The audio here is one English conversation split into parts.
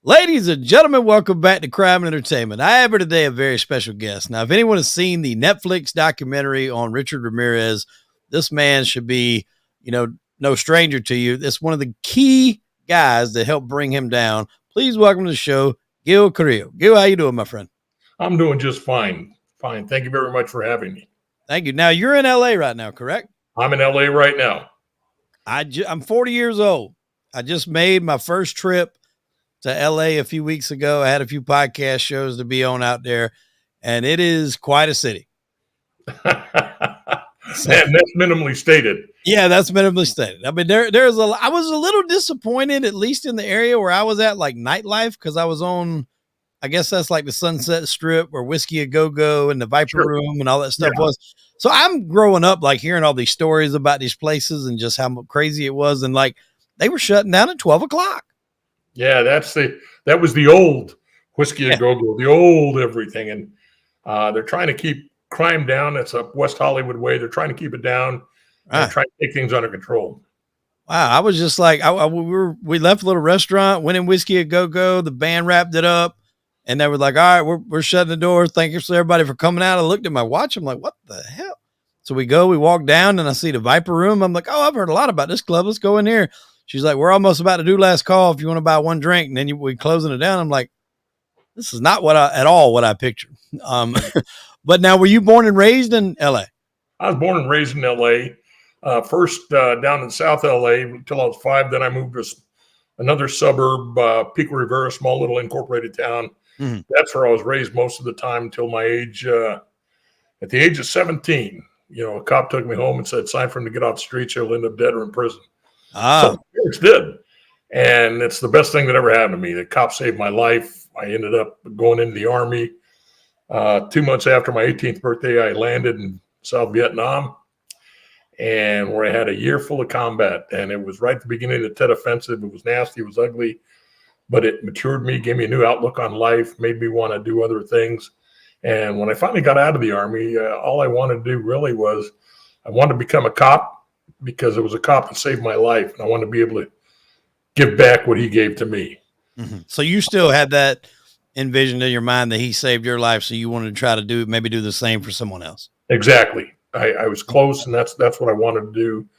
Ladies and gentlemen, welcome back to Crime and Entertainment. I have here today a very special guest. Now, if anyone has seen the Netflix documentary on Richard Ramirez, this man should be, no stranger to you. It's one of the key guys that helped bring him down. Please welcome to the show, Gil Carrillo. Gil, how you doing, my friend? I'm doing just fine. Fine. Thank you very much for having me. Thank you. Now, you're in LA right now, correct? I'm in LA right now. I'm 40 years old. I just made my first trip to LA a few weeks ago. I had a few podcast shows to be on out there, and it is quite a city. And that's minimally stated. Yeah, that's minimally stated. I mean, there's I was a little disappointed, at least in the area where I was at, like nightlife, because I was on, I guess that's like the Sunset Strip where Whiskey A Go Go and the Viper Room and all that stuff was. So I'm growing up like hearing all these stories about these places and just how crazy it was, and like they were shutting down at 12 o'clock. Yeah, that was the old Whiskey A Go Go, the old everything, and they're trying to keep crime down. That's up West Hollywood way. They're trying to keep it down. And trying to take things under control. Wow, I was just like, we left a little restaurant, went in Whiskey A Go Go. The band wrapped it up, and they were like, "All right, we're shutting the door. Thank you for everybody for coming out." I looked at my watch. I'm like, "What the hell?" So we walk down, and I see the Viper Room. I'm like, "Oh, I've heard a lot about this club. Let's go in here." She's like, "We're almost about to do last call. If you want to buy one drink," and then we closing it down. I'm like, "This is not what I pictured." But now, were you born and raised in LA? I was born and raised in LA. First down in South LA until I was 5. Then I moved to another suburb, Pico Rivera, small little incorporated town. Mm-hmm. That's where I was raised most of the time until my age. At the age of 17, a cop took me home and said, "Sign for him to get off the streets. He'll end up dead or in prison." So parents did. And it's the best thing that ever happened to me. The cop saved my life. I ended up going into the Army. 2 months after my 18th birthday, I landed in South Vietnam, and where I had a year full of combat. And it was right at the beginning of the Tet Offensive. It was nasty. It was ugly. But it matured me, gave me a new outlook on life, made me want to do other things. And when I finally got out of the Army, all I wanted to do really was I wanted to become a cop, because it was a cop that saved my life. And I wanted to be able to give back what he gave to me. Mm-hmm. So you still had that envisioned in your mind that he saved your life. So you wanted to try to maybe do the same for someone else. Exactly. I was close, and that's what I wanted to do.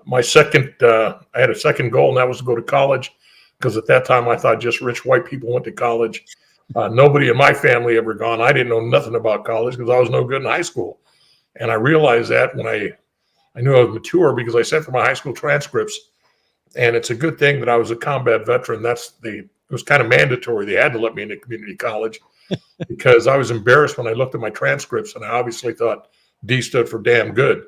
My second, I had a second goal, and that was to go to college, because at that time I thought just rich white people went to college. Nobody in my family ever gone. I didn't know nothing about college because I was no good in high school. And I realized that when I knew I was mature, because I sent for my high school transcripts. And it's a good thing that I was a combat veteran. It was kind of mandatory. They had to let me into community college because I was embarrassed when I looked at my transcripts, and I obviously thought D stood for damn good,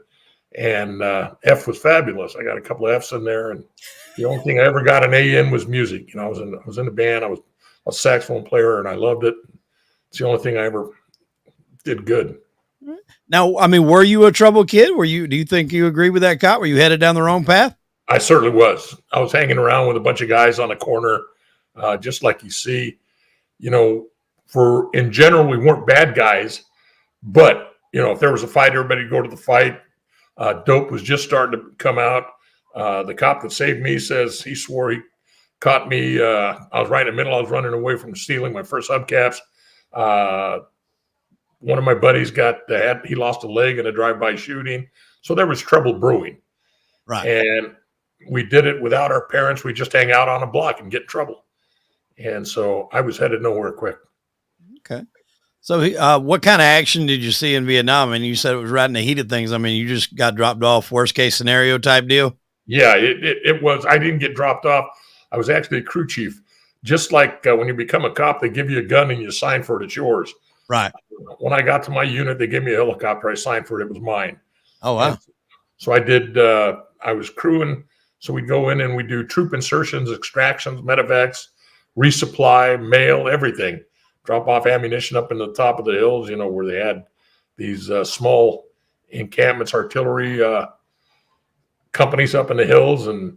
and F was fabulous. I got a couple of Fs in there, and the only thing I ever got an A in was music. I was in the band. I was a saxophone player, and I loved it. It's the only thing I ever did good. Now, I mean, were you a troubled kid? Do you think you agree with that cop? Were you headed down the wrong path? I certainly was. I was hanging around with a bunch of guys on the corner, just like you see. In general, we weren't bad guys, but if there was a fight, everybody would go to the fight. Dope was just starting to come out. The cop that saved me says he swore he caught me. I was right in the middle. I was running away from stealing my first hubcaps. One of my buddies he lost a leg in a drive-by shooting. So there was trouble brewing. Right. And we did it without our parents. We just hang out on a block and get in trouble. And so I was headed nowhere quick. Okay. So what kind of action did you see in Vietnam? I mean, you said it was right in the heat of things. I mean, you just got dropped off, worst case scenario type deal? Yeah, it was. I didn't get dropped off. I was actually a crew chief. Just like when you become a cop, they give you a gun and you sign for it. It's yours. Right. When I got to my unit, they gave me a helicopter. I signed for it. It was mine. Oh, wow. And so I did. I was crewing. So we'd go in and we do troop insertions, extractions, medevacs, resupply, mail, everything. Drop off ammunition up in the top of the hills, where they had these small encampments, artillery companies up in the hills, and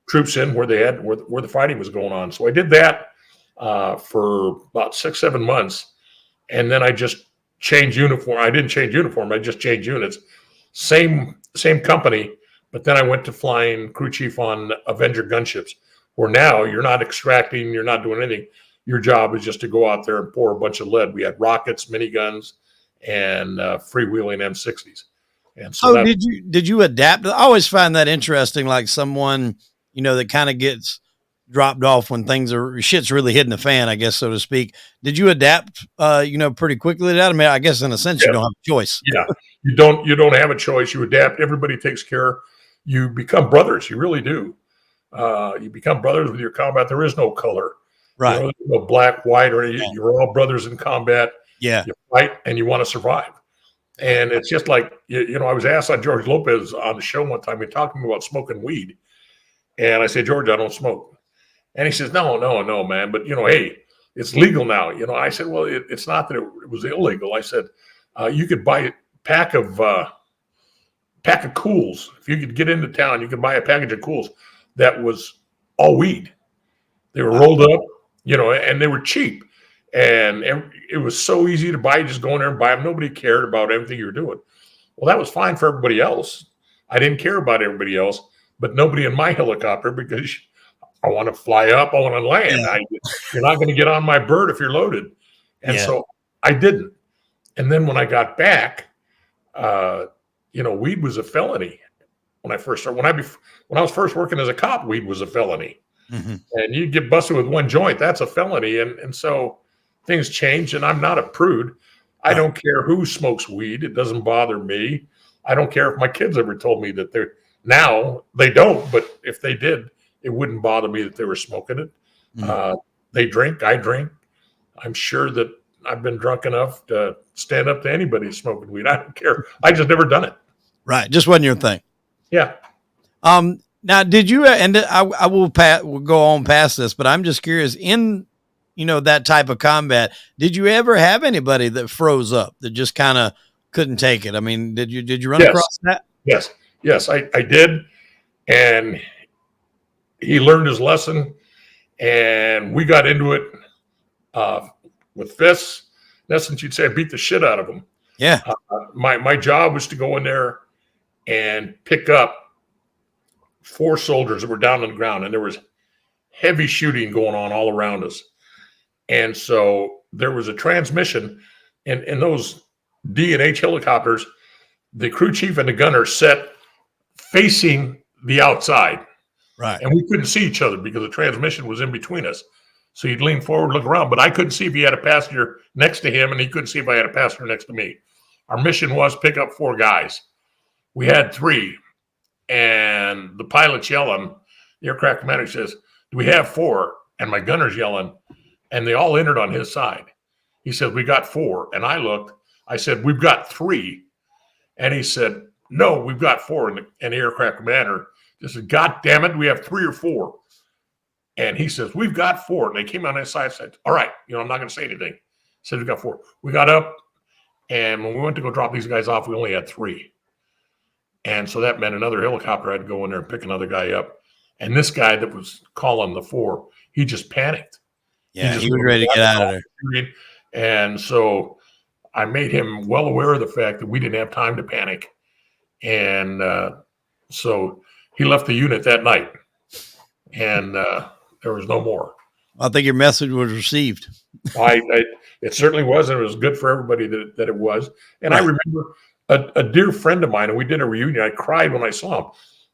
troops in where the fighting was going on. So I did that for about 6-7 months, and then I just changed uniform. I didn't change uniform. I just changed units. Same company, but then I went to flying crew chief on Avenger gunships, Where now you're not extracting, you're not doing anything. Your job is just to go out there and pour a bunch of lead. We had rockets, miniguns, and freewheeling M60s. And so Oh, did you adapt? I always find that interesting. Like someone, that kind of gets dropped off when shit's really hitting the fan, I guess, so to speak. Did you adapt, pretty quickly to that? I mean, I guess in a sense you don't have a choice. Yeah, you don't have a choice. You adapt. Everybody takes care. You become brothers. You really do. You become brothers with your combat. There is no color, Right? No black, white, or you're all brothers in combat. Yeah. You fight and you want to survive. And it's just like, I was asked on George Lopez on the show one time. He talked to me about smoking weed, and I said, George, I don't smoke. And he says, no, man. But hey, it's legal now. I said, well, it's not that it was illegal. I said, you could buy a pack of Cools. If you could get into town, you could buy a package of Cools that was all weed. They were rolled up, and they were cheap. And it was so easy to buy. Just go in there and buy them. Nobody cared about everything you were doing. Well, that was fine for everybody else. I didn't care about everybody else, but nobody in my helicopter, because I want to fly up, I want to land. Yeah. You're not going to get on my bird if you're loaded. And so I didn't. And then when I got back, weed was a felony. When I first started, when I was first working as a cop, weed was a felony. Mm-hmm. And you get busted with one joint, that's a felony. And so things change, and I'm not a prude. I don't care who smokes weed. It doesn't bother me. I don't care if my kids ever told me that now they don't, but if they did, it wouldn't bother me that they were smoking it. Mm-hmm. They drink, I drink. I'm sure that I've been drunk enough to stand up to anybody smoking weed. I don't care. I just never done it. Right. Just wasn't your thing. Yeah. Now, did you, and I will we'll go on past this, but I'm just curious, in, that type of combat, did you ever have anybody that froze up, that just kind of couldn't take it? I mean, did you run across that? Yes, I did. And he learned his lesson, and we got into it with fists. In essence, you'd say I beat the shit out of him. Yeah. My job was to go in there and pick up 4 soldiers that were down on the ground, and there was heavy shooting going on all around us. And so there was a transmission in those D&H helicopters. The crew chief and the gunner sat facing the outside. Right. And we couldn't see each other because the transmission was in between us. So he'd lean forward, look around, but I couldn't see if he had a passenger next to him, and he couldn't see if I had a passenger next to me. Our mission was pick up 4 guys. We had 3. And the pilot's yelling. The aircraft commander says, do we have 4? And my gunner's yelling. And they all entered on his side. He said, we got 4. And I looked. I said, we've got 3. And he said, no, we've got 4. And the aircraft commander just said, God damn it, we have 3 or 4. And he says, we've got 4. And they came on his side and said, all right, I'm not going to say anything. He said, we got 4. We got up. And when we went to go drop these guys off, we only had 3. And so that meant another helicopter had to go in there and pick another guy up. And this guy that was calling the 4, he just panicked. Yeah, he was ready to get out of there. And so I made him well aware of the fact that we didn't have time to panic. And so he left the unit that night. And there was no more. I think your message was received. It certainly was. And it was good for everybody that it was. And right. I remember a dear friend of mine, and we did a reunion. I cried when I saw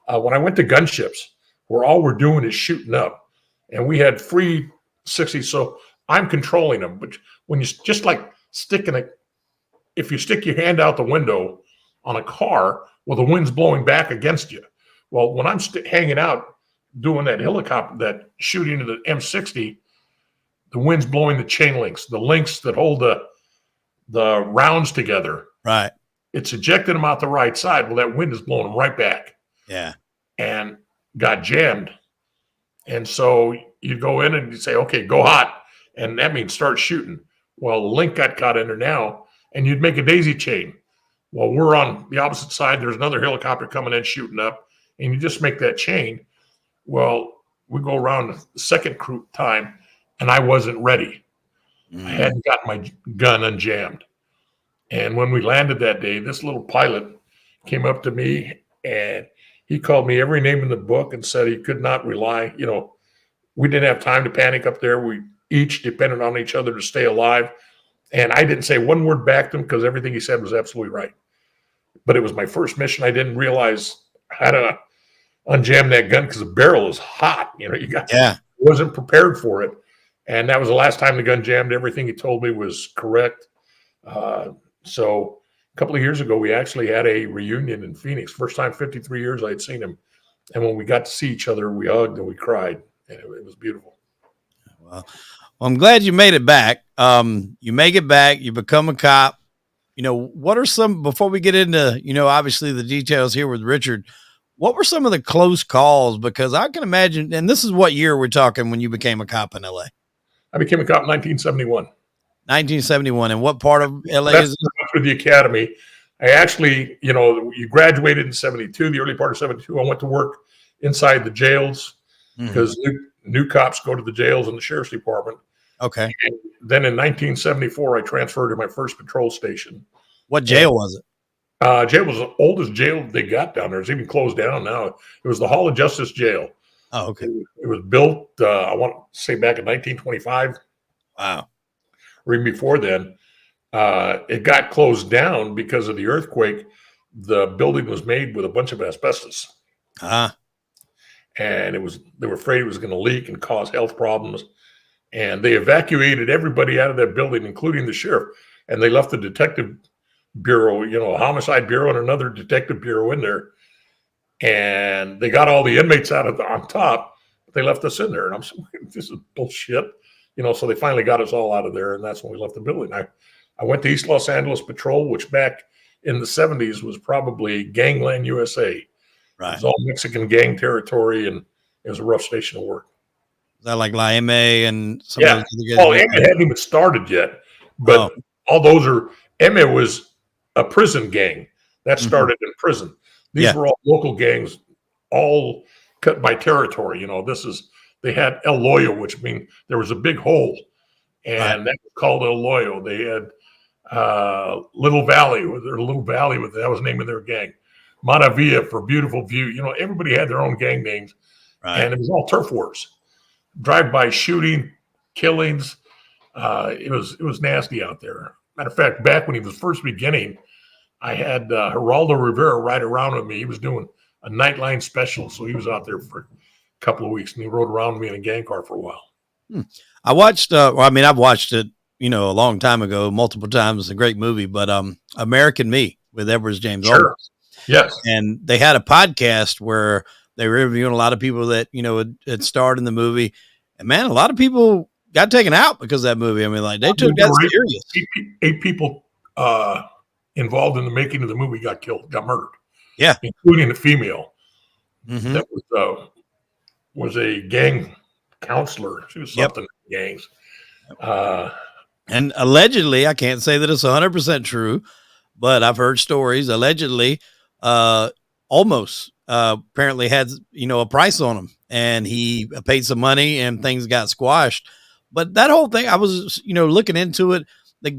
him. When I went to gunships, where all we're doing is shooting up, and we had free 60s, so I'm controlling them. But when you just like if you stick your hand out the window on a car, well, the wind's blowing back against you. Well, when I'm hanging out doing that helicopter, that shooting into the M60, the wind's blowing the chain links, the links that hold the rounds together. Right. It's ejected them out the right side. Well, that wind is blowing them right back. Yeah. And got jammed. And so you go in and you say, okay, go hot. And that means start shooting. Well, the link got caught in there now, and you'd make a daisy chain. Well, we're on the opposite side. There's another helicopter coming in shooting up, and you just make that chain. Well, we go around the second crew time, and I wasn't ready. I hadn't got my gun unjammed. And when we landed that day, this little pilot came up to me, and he called me every name in the book and said he could not rely, we didn't have time to panic up there. We each depended on each other to stay alive. And I didn't say one word back to him because everything he said was absolutely right. But it was my first mission. I didn't realize how to unjam that gun because the barrel is hot. Wasn't prepared for it. And that was the last time the gun jammed. Everything he told me was correct. So a couple of years ago, we actually had a reunion in Phoenix. First time 53 years I had seen him. And when we got to see each other, we hugged and we cried. And it was beautiful. Well, I'm glad you made it back. You make it back. You become a cop. What are some, before we get into, obviously the details here with Richard, what were some of the close calls? Because I can imagine, and this is what year we're talking when you became a cop in LA? I became a cop in 1971. 1971. And what part of LA That's is through the academy. I actually, you graduated in 72, the early part of 72. I went to work inside the jails because new cops go to the jails in the sheriff's department. Okay. And then in 1974, I transferred to my first patrol station. What jail was it? Jail was the oldest jail they got down there. It's even closed down now. It was the Hall of Justice Jail. Oh, okay. It was built, I want to say back in 1925. Wow. Or even before then. It got closed down because of the earthquake. The building was made with a bunch of asbestos. And they were afraid it was going to leak and cause health problems. And they evacuated everybody out of that building, including the sheriff. And they left the detective bureau, a homicide bureau and another detective bureau in there. And they got all the inmates out on top, but they left us in there. And I'm saying, this is bullshit. So they finally got us all out of there. And that's when we left the building. I went to East Los Angeles Patrol, which back in the 70s was probably Gangland USA. Right. It was all Mexican gang territory, and it was a rough station to work. Is that like La M and some of those other guys? Emma hadn't even started yet, but all those are, Emma was a prison gang. That started in prison. These were all local gangs, all cut by territory. They had El Loyo, which means there was a big hole, and that was called El Loyo. They had Little Valley, that was the name of their gang. Maravilla for beautiful view. Everybody had their own gang names, and it was all turf wars, drive-by shooting, killings. It was nasty out there. Matter of fact, back when he was first beginning, I had Geraldo Rivera ride around with me. He was doing a Nightline special, so he was out there for a couple of weeks, and he rode around with me in a gang car for a while. I watched. I've watched it, a long time ago, multiple times. It's a great movie, but American Me with Edwards James Olmos. Yes. And they had a podcast where they were interviewing a lot of people that, had starred in the movie. And man, a lot of people got taken out because of that movie. I mean, like they took that serious. 8 people involved in the making of the movie got murdered. Yeah. Including a female that was a gang counselor. She was something in gangs. And allegedly, I can't say that it's 100% true, but I've heard stories. Allegedly, Olmos apparently had a price on him, and he paid some money, and things got squashed. But that whole thing, I was looking into it.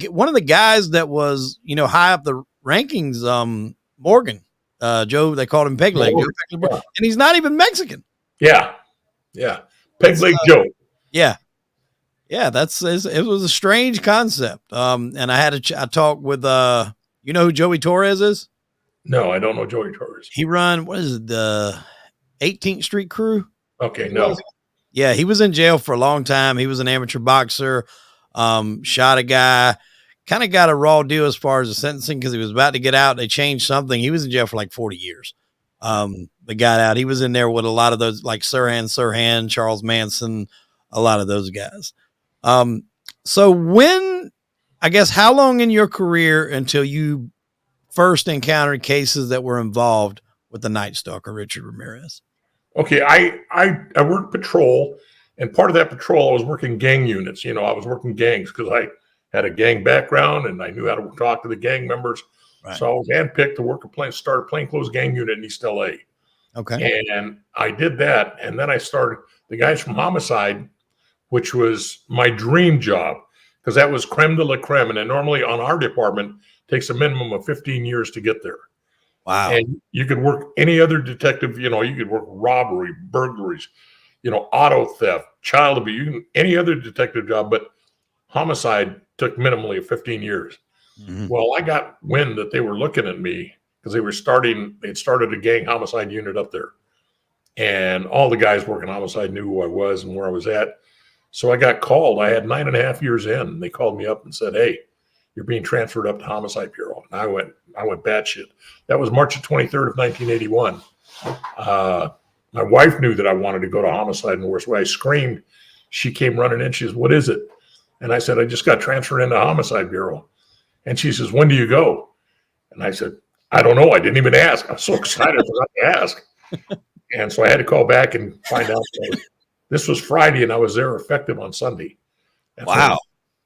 One of the guys that was high up the rankings, Morgan, Joe, they called him Peg Leg, and he's not even Mexican. Yeah, Peg Leg Joe. Yeah. It was a strange concept. And I had a talk with who Joey Torres is? No, I don't know Joey Torres. He run, what is it, the 18th Street Crew? Okay, no. Yeah, he was in jail for a long time. He was an amateur boxer, shot a guy, kind of got a raw deal as far as the sentencing because he was about to get out. They changed something. He was in jail for like 40 years. But got out. He was in there with a lot of those, like Sirhan, Charles Manson, a lot of those guys. So how long in your career until you first encountered cases that were involved with the Night Stalker, Richard Ramirez? Okay. I worked patrol, and part of that patrol, I was working gang units. I was working gangs because I had a gang background and I knew how to talk to the gang members. Right. So I was handpicked to start a plainclothes gang unit in East LA. Okay. And I did that. And then I started the guys from Homicide, which was my dream job because that was creme de la creme. And then normally on our department takes a minimum of 15 years to get there. Wow. And you could work any other detective, you could work robbery, burglaries, auto theft, child abuse, any other detective job, but homicide took minimally 15 years. Mm-hmm. Well, I got wind that they were looking at me because they'd started a gang homicide unit up there. And all the guys working homicide knew who I was and where I was at. So I got called. I had 9.5 years in. And they called me up and said, "Hey, you're being transferred up to Homicide Bureau." And I went batshit. That was March 23rd of 1981. My wife knew that I wanted to go to homicide in the worst way. I screamed. She came running in. She says, "What is it?" And I said, "I just got transferred into Homicide Bureau." And she says, "When do you go?" And I said, "I don't know. I didn't even ask. I'm so excited I forgot to ask." And so I had to call back and find out. This was Friday, and I was there effective on Sunday. Wow.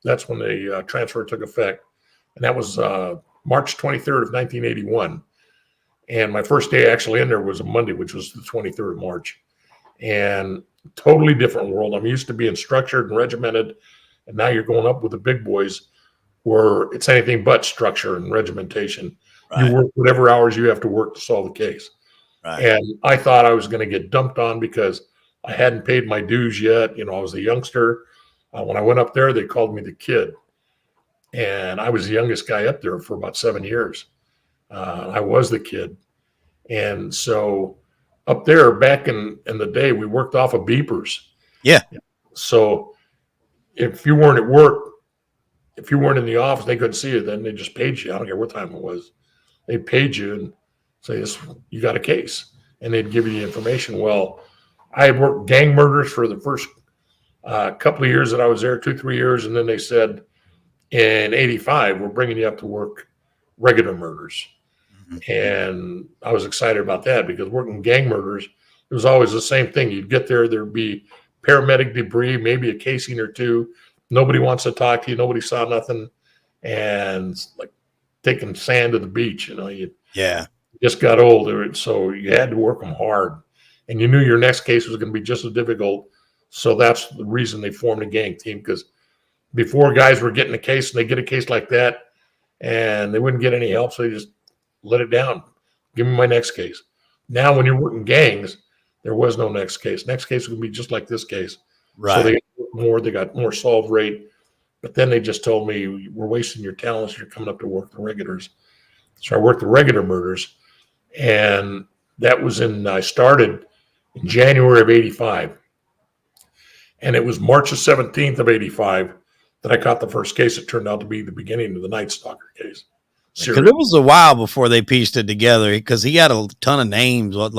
That's when the transfer took effect. And that was March 23rd of 1981. And my first day actually in there was a Monday, which was the 23rd of March. And totally different world. I'm used to being structured and regimented. And now you're going up with the big boys where it's anything but structure and regimentation. Right. You work whatever hours you have to work to solve the case. Right. And I thought I was going to get dumped on because I hadn't paid my dues yet. I was a youngster. When I went up there, they called me the kid. And I was the youngest guy up there for about 7 years. I was the kid. And so up there back in the day, we worked off of beepers. Yeah. So if you weren't at work, if you weren't in the office, they couldn't see you. Then they just paid you. I don't care what time it was. They paid you and say, "You got a case." And they'd give you the information. Well, I had worked gang murders for the first couple of years that I was there, 2-3 years. And then they said, in 85, we're bringing you up to work regular murders. Mm-hmm. And I was excited about that because working gang murders, it was always the same thing. You'd get there, there'd be paramedic debris, maybe a casing or two. Nobody wants to talk to you. Nobody saw nothing. And it's like taking sand to the beach, you just got old. So you had to work them hard. And you knew your next case was going to be just as difficult. So that's the reason they formed a gang team, because before guys were getting a case and they get a case like that and they wouldn't get any help. So they just let it down. Give me my next case. Now, when you're working gangs, there was no next case. Next case would be just like this case. Right. So they got more solve rate. But then they just told me, "We're wasting your talents. You're coming up to work the regulars." So I worked the regular murders. And that was I started in January of 85. And it was March the 17th of 85 that I caught the first case. It turned out to be the beginning of the Night Stalker case. Because it was a while before they pieced it together, because he had a ton of names. I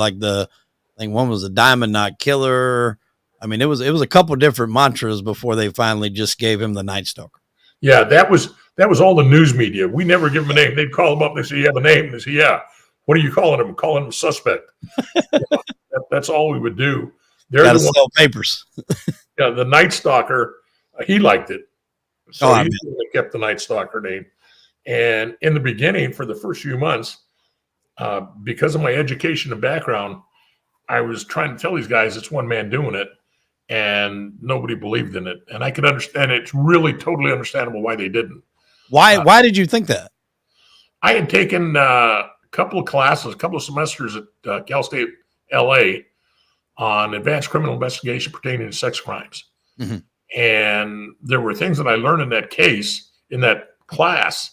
think one was a Diamond Knot Killer. I mean, it was a couple different mantras before they finally just gave him the Night Stalker. Yeah, that was all the news media. We never give him a name. They'd call him up and they say, "You have a name?" And they say, "Yeah." "What are you calling him?" "Calling him a suspect." That's all we would do. They're gotta sell papers. Yeah, the Night Stalker, he liked it. So he kept the Night Stalker name. And in the beginning, for the first few months, because of my education and background, I was trying to tell these guys it's one man doing it, and nobody believed in it. And I could understand it. It's really totally understandable why they didn't. Why did you think that? I had taken a couple of classes, a couple of semesters at Cal State LA on advanced criminal investigation pertaining to sex crimes. Mm-hmm. And there were things that I learned in that class,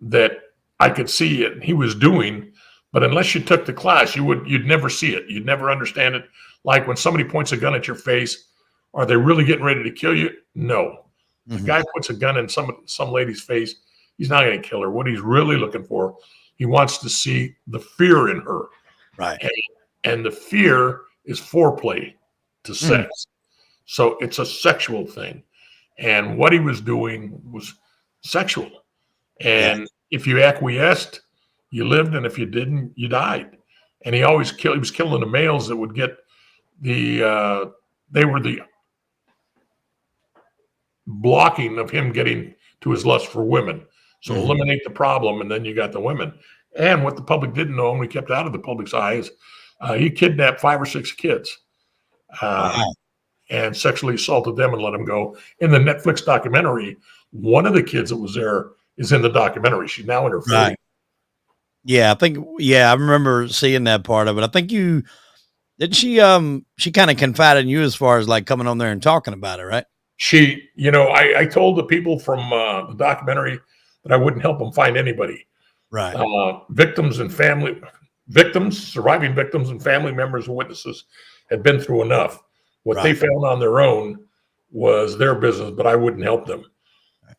that I could see it he was doing, but unless you took the class, you'd never see it. You'd never understand it. Like when somebody points a gun at your face, are they really getting ready to kill you? No. Mm-hmm. The guy puts a gun in some lady's face, he's not going to kill her. What he's really looking for, he wants to see the fear in her. Right. And the fear is foreplay to sex. Mm. So it's a sexual thing. And what he was doing was sexual. And if you acquiesced, you lived, and if you didn't, you died. And he was killing the males that would get they were the blocking of him getting to his lust for women. So eliminate the problem, and then you got the women. And what the public didn't know, and we kept out of the public's eyes, he kidnapped 5 or 6 kids and sexually assaulted them and let them go. In the Netflix documentary, one of the kids that was there is in the documentary. She's now in her 40s. Right. Yeah, I remember seeing that part of it. I think Didn't she kind of confided in you as far as like coming on there and talking about it, right? She, I told the people from the documentary that I wouldn't help them find anybody. Right. Surviving victims and family members and witnesses had been through enough. What they Right. found on their own was their business, but I wouldn't help them.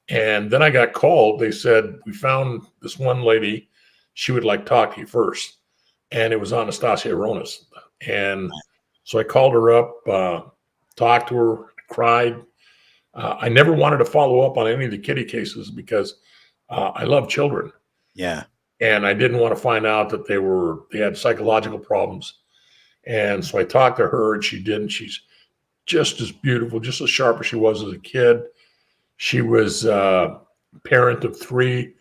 And then I got called. They said, we found this one lady. She would like talk to you first. And it was Anastasia Aronis. And so I called her up, talked to her, cried. I never wanted to follow up on any of the kitty cases because I love children. Yeah. And I didn't want to find out that they had psychological problems. And so I talked to her, and she didn't. She's just as beautiful, just as sharp as she was as a kid. She was a parent of 3.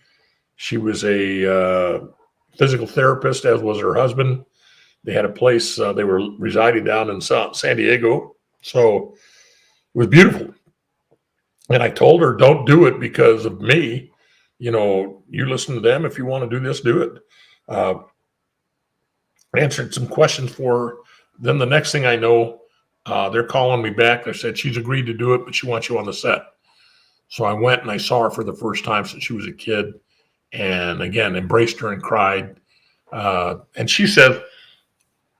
She was a physical therapist, as was her husband. They had a place, they were residing down in San Diego. So it was beautiful. And I told her, don't do it because of me. You listen to them. If you want to do this, do it. Answered some questions for her. Then the next thing I know, they're calling me back. They said she's agreed to do it, but she wants you on the set. So I went and I saw her for the first time since she was a kid. And again, embraced her and cried. And she said,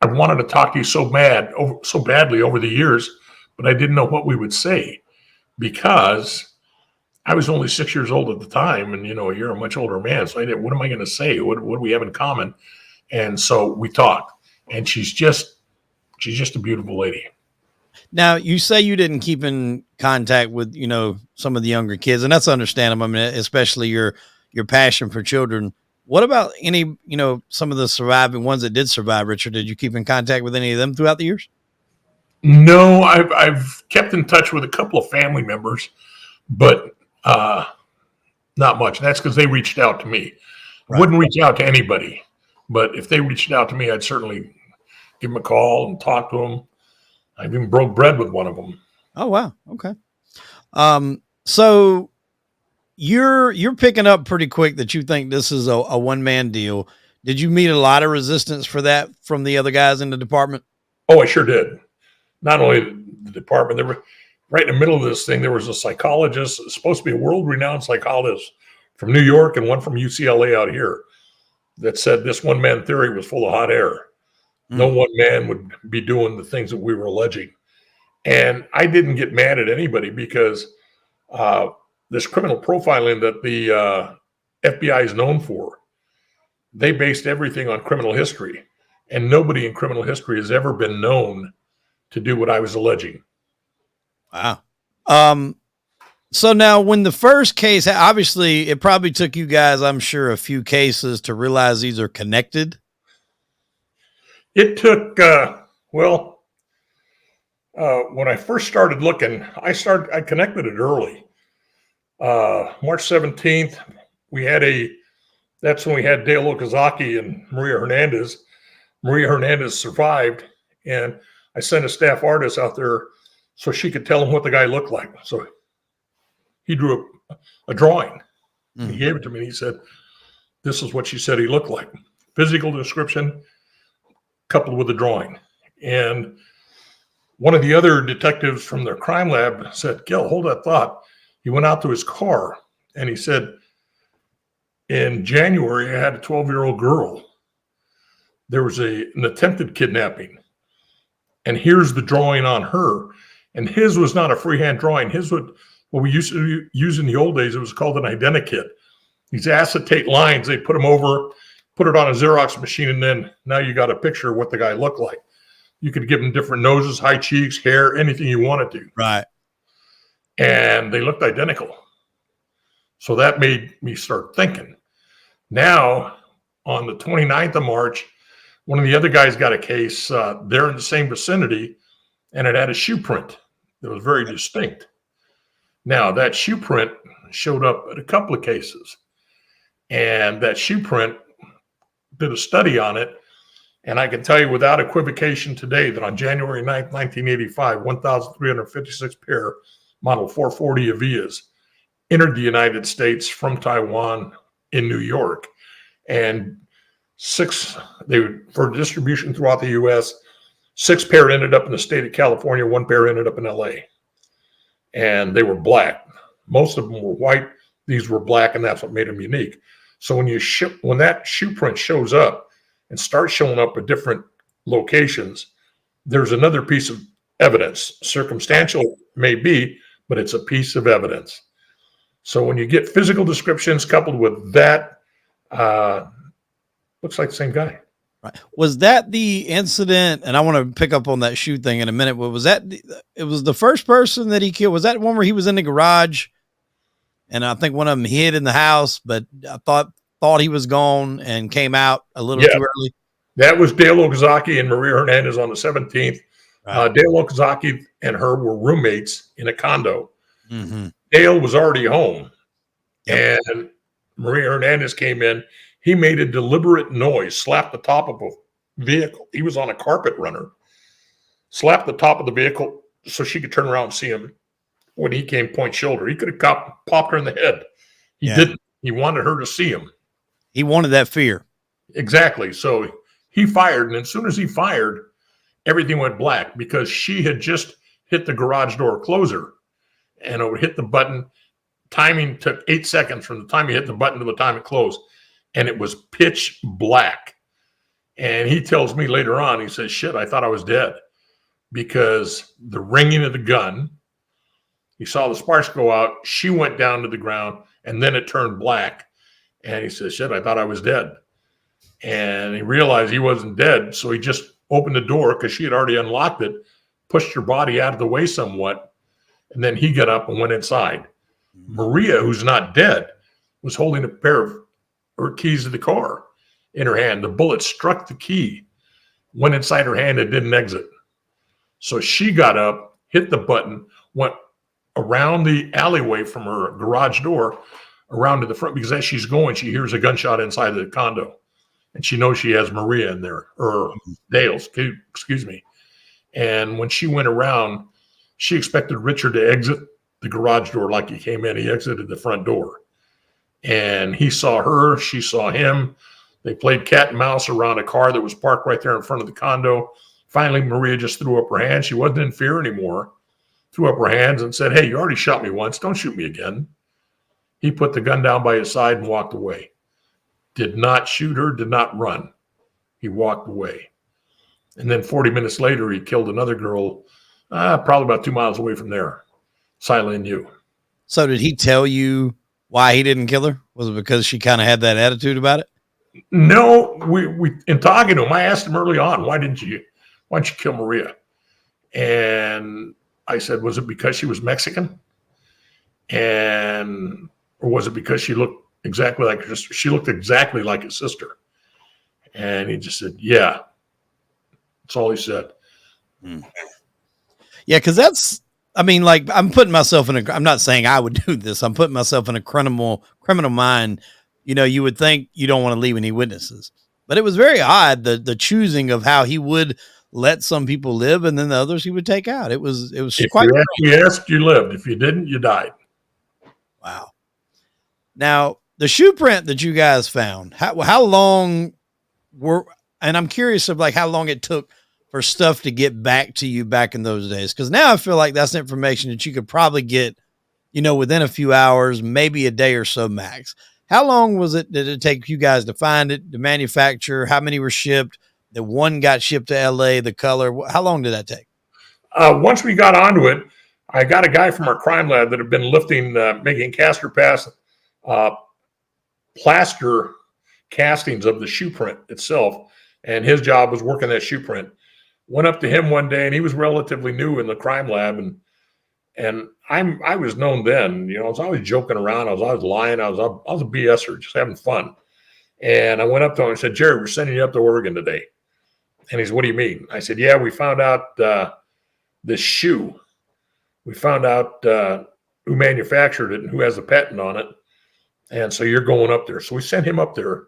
I wanted to talk to you so badly over the years, but I didn't know what we would say because I was only 6 years old at the time. And, you're a much older man. So what am I going to say? What do we have in common? And so we talked, and she's just a beautiful lady. Now, you say you didn't keep in contact with, some of the younger kids, and that's understandable. I mean, especially your passion for children. What about any, some of the surviving ones that did survive, Richard? Did you keep in contact with any of them throughout the years? No, I've kept in touch with a couple of family members, but not much. And that's because they reached out to me. I wouldn't reach out to anybody, but if they reached out to me, I'd certainly give them a call and talk to them. I even broke bread with one of them. Oh, wow. Okay. So you're picking up pretty quick that you think this is a one-man deal. Did you meet a lot of resistance for that from the other guys in the department? Oh, I sure did. Not only the department, there were right in the middle of this thing, there was a psychologist, supposed to be a world-renowned psychologist from New York and one from UCLA out here, that said this one-man theory was full of hot air. No one man would be doing the things that we were alleging. And I didn't get mad at anybody because this criminal profiling that the FBI is known for, they based everything on criminal history. And nobody in criminal history has ever been known to do what I was alleging. Wow. So now when the first case, obviously it probably took you guys, I'm sure, a few cases to realize these are connected. It took, when I first started looking, I connected it early. March 17th, that's when we had Dale Okazaki and Maria Hernandez. Maria Hernandez survived, and I sent a staff artist out there so she could tell him what the guy looked like. So he drew a drawing. He gave it to me, and he said, this is what she said he looked like. Physical description coupled with a drawing. And one of the other detectives from their crime lab said, Gil, hold that thought. He went out to his car, and he said, in January, I had a 12-year-old girl. There was an attempted kidnapping. And here's the drawing on her. And his was not a freehand drawing. His what we used to use in the old days, it was called an identikit. These acetate lines, they put them over, put it on a Xerox machine, and then now you got a picture of what the guy looked like. You could give him different noses, high cheeks, hair, anything you wanted to. Right. And they looked identical. So that made me start thinking. Now, on the 29th of March, one of the other guys got a case there in the same vicinity, and it had a shoe print that was very distinct. Now, that shoe print showed up at a couple of cases, and that shoe print did a study on it, and I can tell you without equivocation today that on January 9th, 1985, 1,356 pair, model 440 Avias, entered the United States from Taiwan in New York, and for distribution throughout the U.S., 6 pair ended up in the state of California. 1 pair ended up in LA. And they were black. Most of them were white. These were black, and that's what made them unique. So when that shoe print shows up and starts showing up at different locations, there's another piece of evidence. Circumstantial may be, but it's a piece of evidence. So when you get physical descriptions coupled with that, looks like the same guy. Right. Was that the incident? And I want to pick up on that shoe thing in a minute. But was that it was the first person that he killed? Was that one where he was in the garage? And I think one of them hid in the house, but I thought he was gone and came out a little too early. That was Dale Okazaki and Maria Hernandez on the 17th. Right. Dale Okazaki and her were roommates in a condo. Mm-hmm. Dale was already home, and Maria Hernandez came in. He made a deliberate noise, slapped the top of a vehicle. He was on a carpet runner, slapped the top of the vehicle so she could turn around and see him. When he came point shoulder, he could have popped her in the head. He didn't. He wanted her to see him. He wanted that fear. Exactly. So he fired, and as soon as he fired, everything went black because she had just hit the garage door closer and it would hit the button. Timing took 8 seconds from the time he hit the button to the time it closed, and it was pitch black. And he tells me later on, he says, shit, I thought I was dead because the ringing of the gun, he saw the sparks go out, she went down to the ground, and then it turned black. And he says, shit, I thought I was dead. And he realized he wasn't dead, so he just opened the door because she had already unlocked it, pushed her body out of the way somewhat, and then he got up and went inside. Maria, who's not dead, was holding a pair of her keys to the car in her hand. The bullet struck the key, went inside her hand, and didn't exit. So she got up, hit the button, went around the alleyway from her garage door around to the front, because as she's going, she hears a gunshot inside the condo. And she knows she has Maria in there, or Dale's, excuse me. And when she went around, she expected Richard to exit the garage door like he came in. He exited the front door. And he saw her, she saw him. They played cat and mouse around a car that was parked right there in front of the condo. Finally, Maria just threw up her hands. She wasn't in fear anymore. Threw up her hands and said, hey, you already shot me once. Don't shoot me again. He put the gun down by his side and walked away. Did not shoot her, did not run. He walked away. And then 40 minutes later, he killed another girl, probably about 2 miles away from there, Silent U. So did he tell you why he didn't kill her? Was it because she kind of had that attitude about it? No, we in talking to him, I asked him early on, why didn't you kill Maria? And I said, was it because she was Mexican? Or was it because she looked exactly like her sister? She looked exactly like his sister. And he just said, yeah. That's all he said. Yeah, because that's, I mean, like, I'm putting myself in I'm not saying I would do this. I'm putting myself in a criminal mind. You know, you would think you don't want to leave any witnesses. But it was very odd, the choosing of how he would let some people live and then the others he would take out. It was quite. If you asked, you lived. If you didn't, you died. Wow. Now, the shoe print that you guys found, how long and I'm curious of like how long it took for stuff to get back to you back in those days. Cause now I feel like that's information that you could probably get, you know, within a few hours, maybe a day or so max. How long did it take you guys to find it, to manufacture? How many were shipped? The one got shipped to LA, the color. How long did that take? Once we got onto it, I got a guy from our crime lab that had been lifting, making caster pass, plaster castings of the shoe print itself. And his job was working that shoe print. Went up to him one day, and he was relatively new in the crime lab. And I was known then, you know, I was always joking around. I was always lying. I was a BSer, just having fun. And I went up to him and said, Jerry, we're sending you up to Oregon today. And he said, what do you mean? I said, yeah, we found out this shoe. We found out who manufactured it and who has the patent on it. And so you're going up there. So we sent him up there.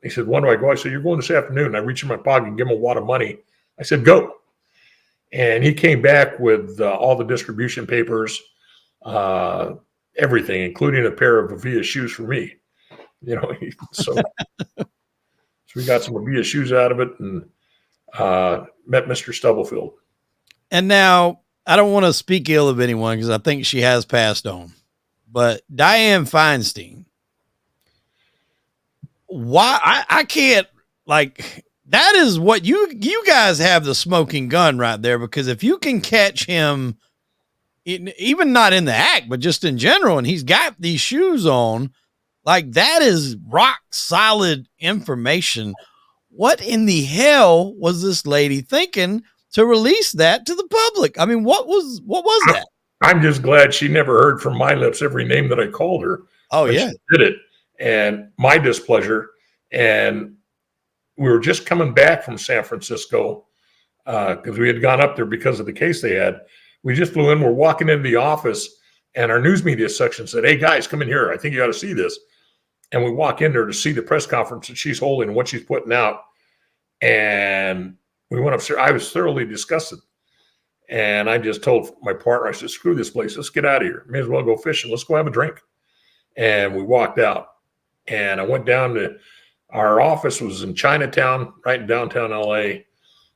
He said, when do I go? I said, you're going this afternoon. I reached in my pocket and gave him a wad of money. I said, go. And he came back with all the distribution papers, everything, including a pair of Avia shoes for me. You know, so we got some Avia shoes out of it. And met Mr. Stubblefield. And now I don't want to speak ill of anyone because I think she has passed on, but Diane Feinstein, why I can't, like, that is what you guys have the smoking gun right there, because if you can catch him, even not in the act, but just in general, and he's got these shoes on, like, that is rock solid information. What in the hell was this lady thinking to release that to the public? I mean, what was that? I'm just glad she never heard from my lips every name that I called her. Oh, yeah. She did it. And my displeasure. And we were just coming back from San Francisco because we had gone up there because of the case they had. We just flew in. We're walking into the office, and our news media section said, "Hey, guys, come in here. I think you ought to see this." And we walk in there to see the press conference that she's holding and what she's putting out. And we went upstairs. I was thoroughly disgusted. And I just told my partner, I said, "Screw this place. Let's get out of here. May as well go fishing. Let's go have a drink." And we walked out. And I went down to our office was in Chinatown, right in downtown LA.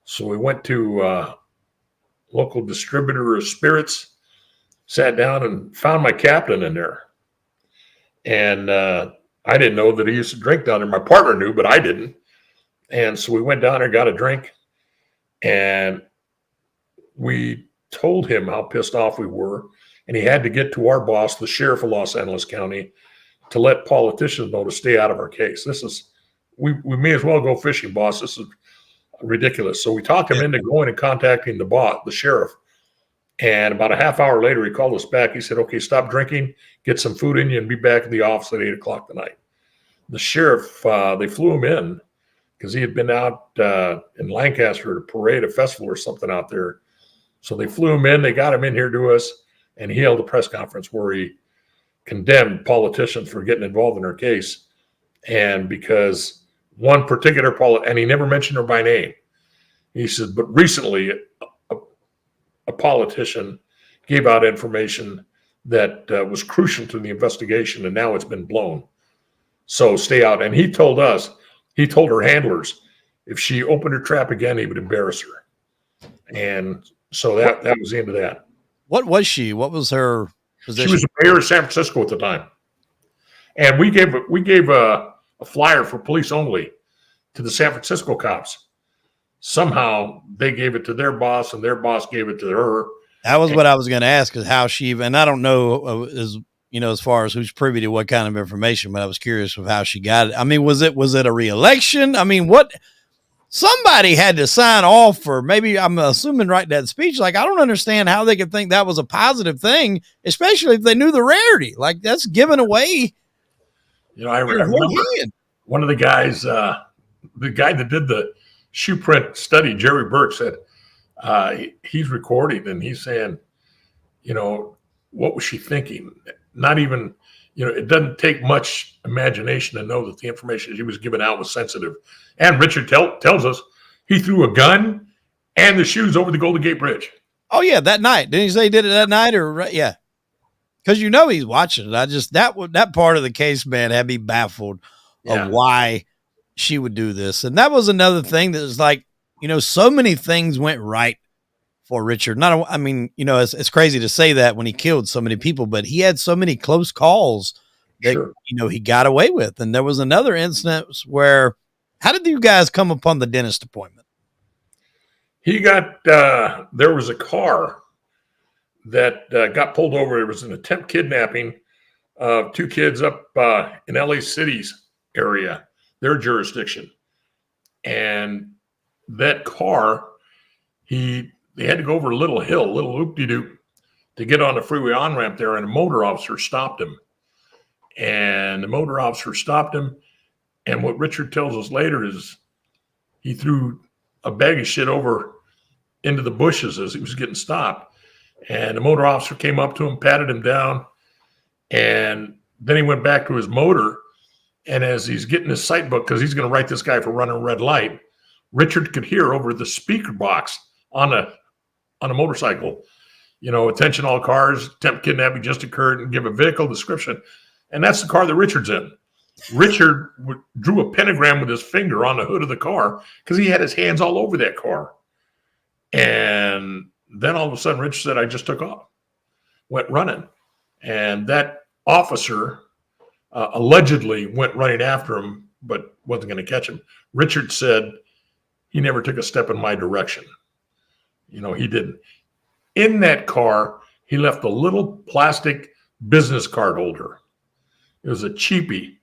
So we went to local distributor of spirits, sat down and found my captain in there. And I didn't know that he used to drink down there. My partner knew, but I didn't. And so we went down there, got a drink, and we told him how pissed off we were. And he had to get to our boss, the sheriff of Los Angeles County, to let politicians know to stay out of our case. This is, we may as well go fishing, boss. This is ridiculous. So we talked him into going and contacting the sheriff. And about a half hour later, he called us back. He said, "Okay, stop drinking, get some food in you, and be back in the office at 8:00 tonight." The sheriff, they flew him in because he had been out in Lancaster at a parade, a festival or something out there. So they flew him in. They got him in here to us, and he held a press conference where he condemned politicians for getting involved in her case. And because one particular and he never mentioned her by name. He said, but recently a politician gave out information that was crucial to the investigation, and now it's been blown. So stay out. And he told her handlers, if she opened her trap again, he would embarrass her. And so that was the end of that. What was she? What was her position? She was the mayor of San Francisco at the time. And we gave a flyer for police only to the San Francisco cops. Somehow they gave it to their boss, and their boss gave it to her. That was what I was going to ask, is how she, and I don't know as far as who's privy to what kind of information, but I was curious of how she got it. I mean, was it a re-election? I mean, somebody had to sign off for, maybe I'm assuming, write that speech. Like, I don't understand how they could think that was a positive thing, especially if they knew the rarity. Like, that's giving away. I remember one of the guys, the guy that did the shoe print study, Jerry Burke, said he's recording and he's saying, what was she thinking? Not even, it doesn't take much imagination to know that the information she was giving out was sensitive. And Richard tells us he threw a gun and the shoes over the Golden Gate Bridge. Oh yeah, that night. Didn't he say he did it that night? Or yeah, because he's watching it. I just that part of the case, man, had me baffled of why she would do this. And that was another thing that was like, so many things went right for Richard. It's crazy to say that when he killed so many people, but he had so many close calls that, he got away with. And there was another instance where, how did you guys come upon the dentist appointment? He got, there was a car that got pulled over. It was an attempt kidnapping of two kids up in LA City's area, their jurisdiction. And that car, they had to go over a little hill, a little loop-de-doop, to get on the freeway on-ramp there, and a motor officer stopped him. And the motor officer stopped him, and what Richard tells us later is he threw a bag of shit over into the bushes as he was getting stopped. And the motor officer came up to him, patted him down, and then he went back to his motor. And as he's getting his sight book, because he's going to write this guy for running a red light, Richard could hear over the speaker box on a motorcycle, attention all cars, attempt kidnapping just occurred, and give a vehicle description. And that's the car that Richard's in. Richard drew a pentagram with his finger on the hood of the car because he had his hands all over that car. And then all of a sudden, Richard said, I just took off, went running. And that officer allegedly went running after him, but wasn't going to catch him. Richard said, he never took a step in my direction. He didn't. In that car, he left a little plastic business card holder. It was a cheapie.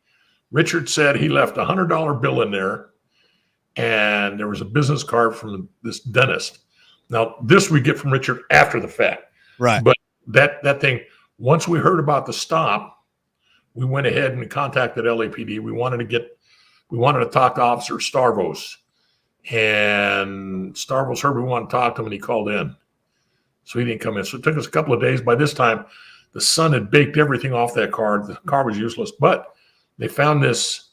Richard said he left a $100 bill in there, and there was a business card from this dentist. Now, this we get from Richard after the fact. Right. But that thing, once we heard about the stop, we went ahead and contacted LAPD. We wanted to talk to Officer Starvos. And Starvos heard we wanted to talk to him, and he called in. So he didn't come in. So it took us a couple of days. By this time, the sun had baked everything off that car. The car was useless. But they found this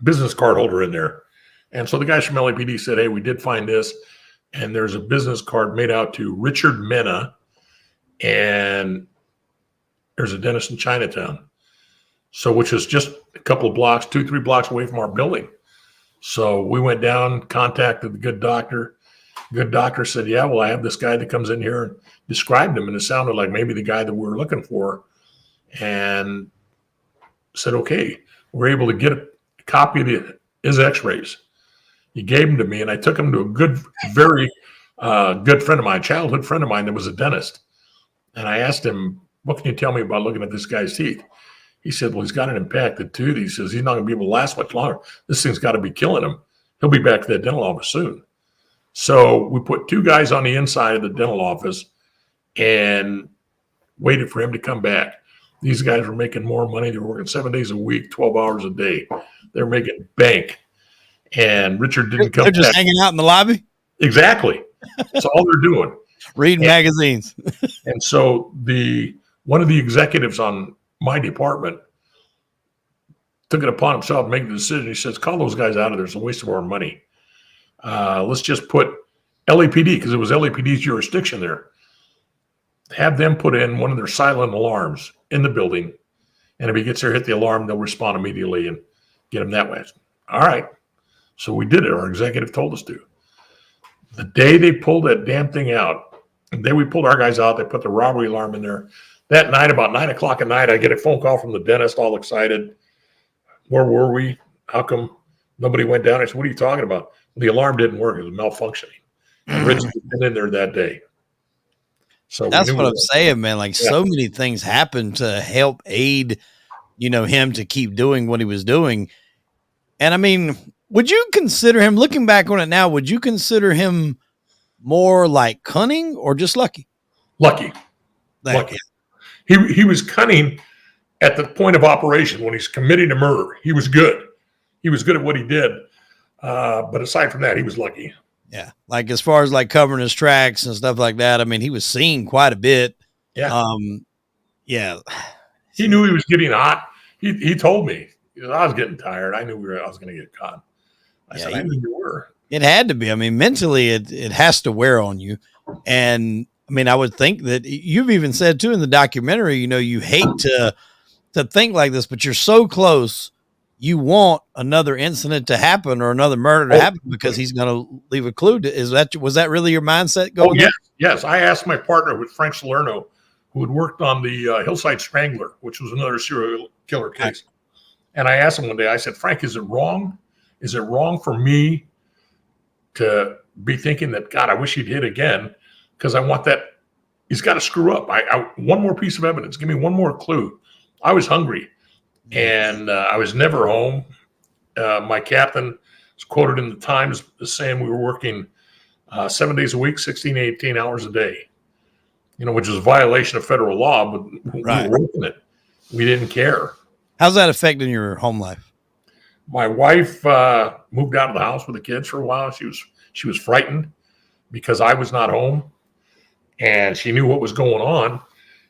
business card holder in there. And so the guys from LAPD said, hey, we did find this. And there's a business card made out to Richard Mena. And there's a dentist in Chinatown. So which is just a couple of blocks, 2-3 blocks away from our building. So we went down, contacted the good doctor. Good doctor said, yeah, well, I have this guy that comes in here, and described him. And it sounded like maybe the guy that we were looking for. And said, okay, we're able to get a copy of his x-rays. He gave them to me, and I took him to a very good friend of mine, childhood friend of mine that was a dentist. And I asked him, what can you tell me about looking at this guy's teeth? He said, well, he's got an impacted tooth. He says, he's not going to be able to last much longer. This thing's got to be killing him. He'll be back to that dental office soon. So we put 2 guys on the inside of the dental office and waited for him to come back. These guys were making more money. They were working 7 days a week, 12 hours a day. They were making bank. And Richard didn't come back. They're just hanging out in the lobby? Exactly. That's all they're doing. Reading magazines. And so one of the executives on my department took it upon himself to make the decision. He says, call those guys out of there. It's a waste of our money. Let's just put LAPD, because it was LAPD's jurisdiction there. Have them put in one of their silent alarms in the building. And if he gets there, hit the alarm, they'll respond immediately and get him that way. All right. So we did it. Our executive told us to. The day they pulled that damn thing out, the day we pulled our guys out, they put the robbery alarm in there. That night, about 9 o'clock at night, I get a phone call from the dentist, all excited. Where were we? How come nobody went down? I said, what are you talking about? The alarm didn't work. It was malfunctioning. And Richard had been in there that day. So that's what I'm saying, man. Like so many things happened to help aid, him to keep doing what he was doing. And I mean, would you consider him, looking back on it now, would you consider him more like cunning or just lucky? Lucky. He was cunning at the point of operation when he's committing a murder. He was good. He was good at what he did. But aside from that, he was lucky. Yeah. Like as far as like covering his tracks and stuff like that, I mean, he was seen quite a bit. Yeah. Yeah. He knew he was getting hot. He told me, I was getting tired. I knew I was going to get caught. I said, I knew you were. It had to be. I mean, mentally, it has to wear on you. And I mean, I would think that you've even said too in the documentary, you hate to think like this, but you're so close. You want another incident to happen or another murder to happen because he's going to leave a clue. Was that really your mindset going? Oh, yes. I asked my partner with Frank Salerno, who had worked on the Hillside Strangler, which was another serial killer case. And I asked him one day, I said, Frank, is it wrong? Is it wrong for me to be thinking that, God, I wish he'd hit again? Because I want that. He's got to screw up. One more piece of evidence. Give me one more clue. I was hungry. And I was never home. My captain was quoted in the Times as saying we were working 7 days a week, 16, 18 hours a day, which is a violation of federal law, but we were working it. We didn't care. How's that affecting your home life? My wife moved out of the house with the kids for a while. She was frightened because I was not home, and she knew what was going on.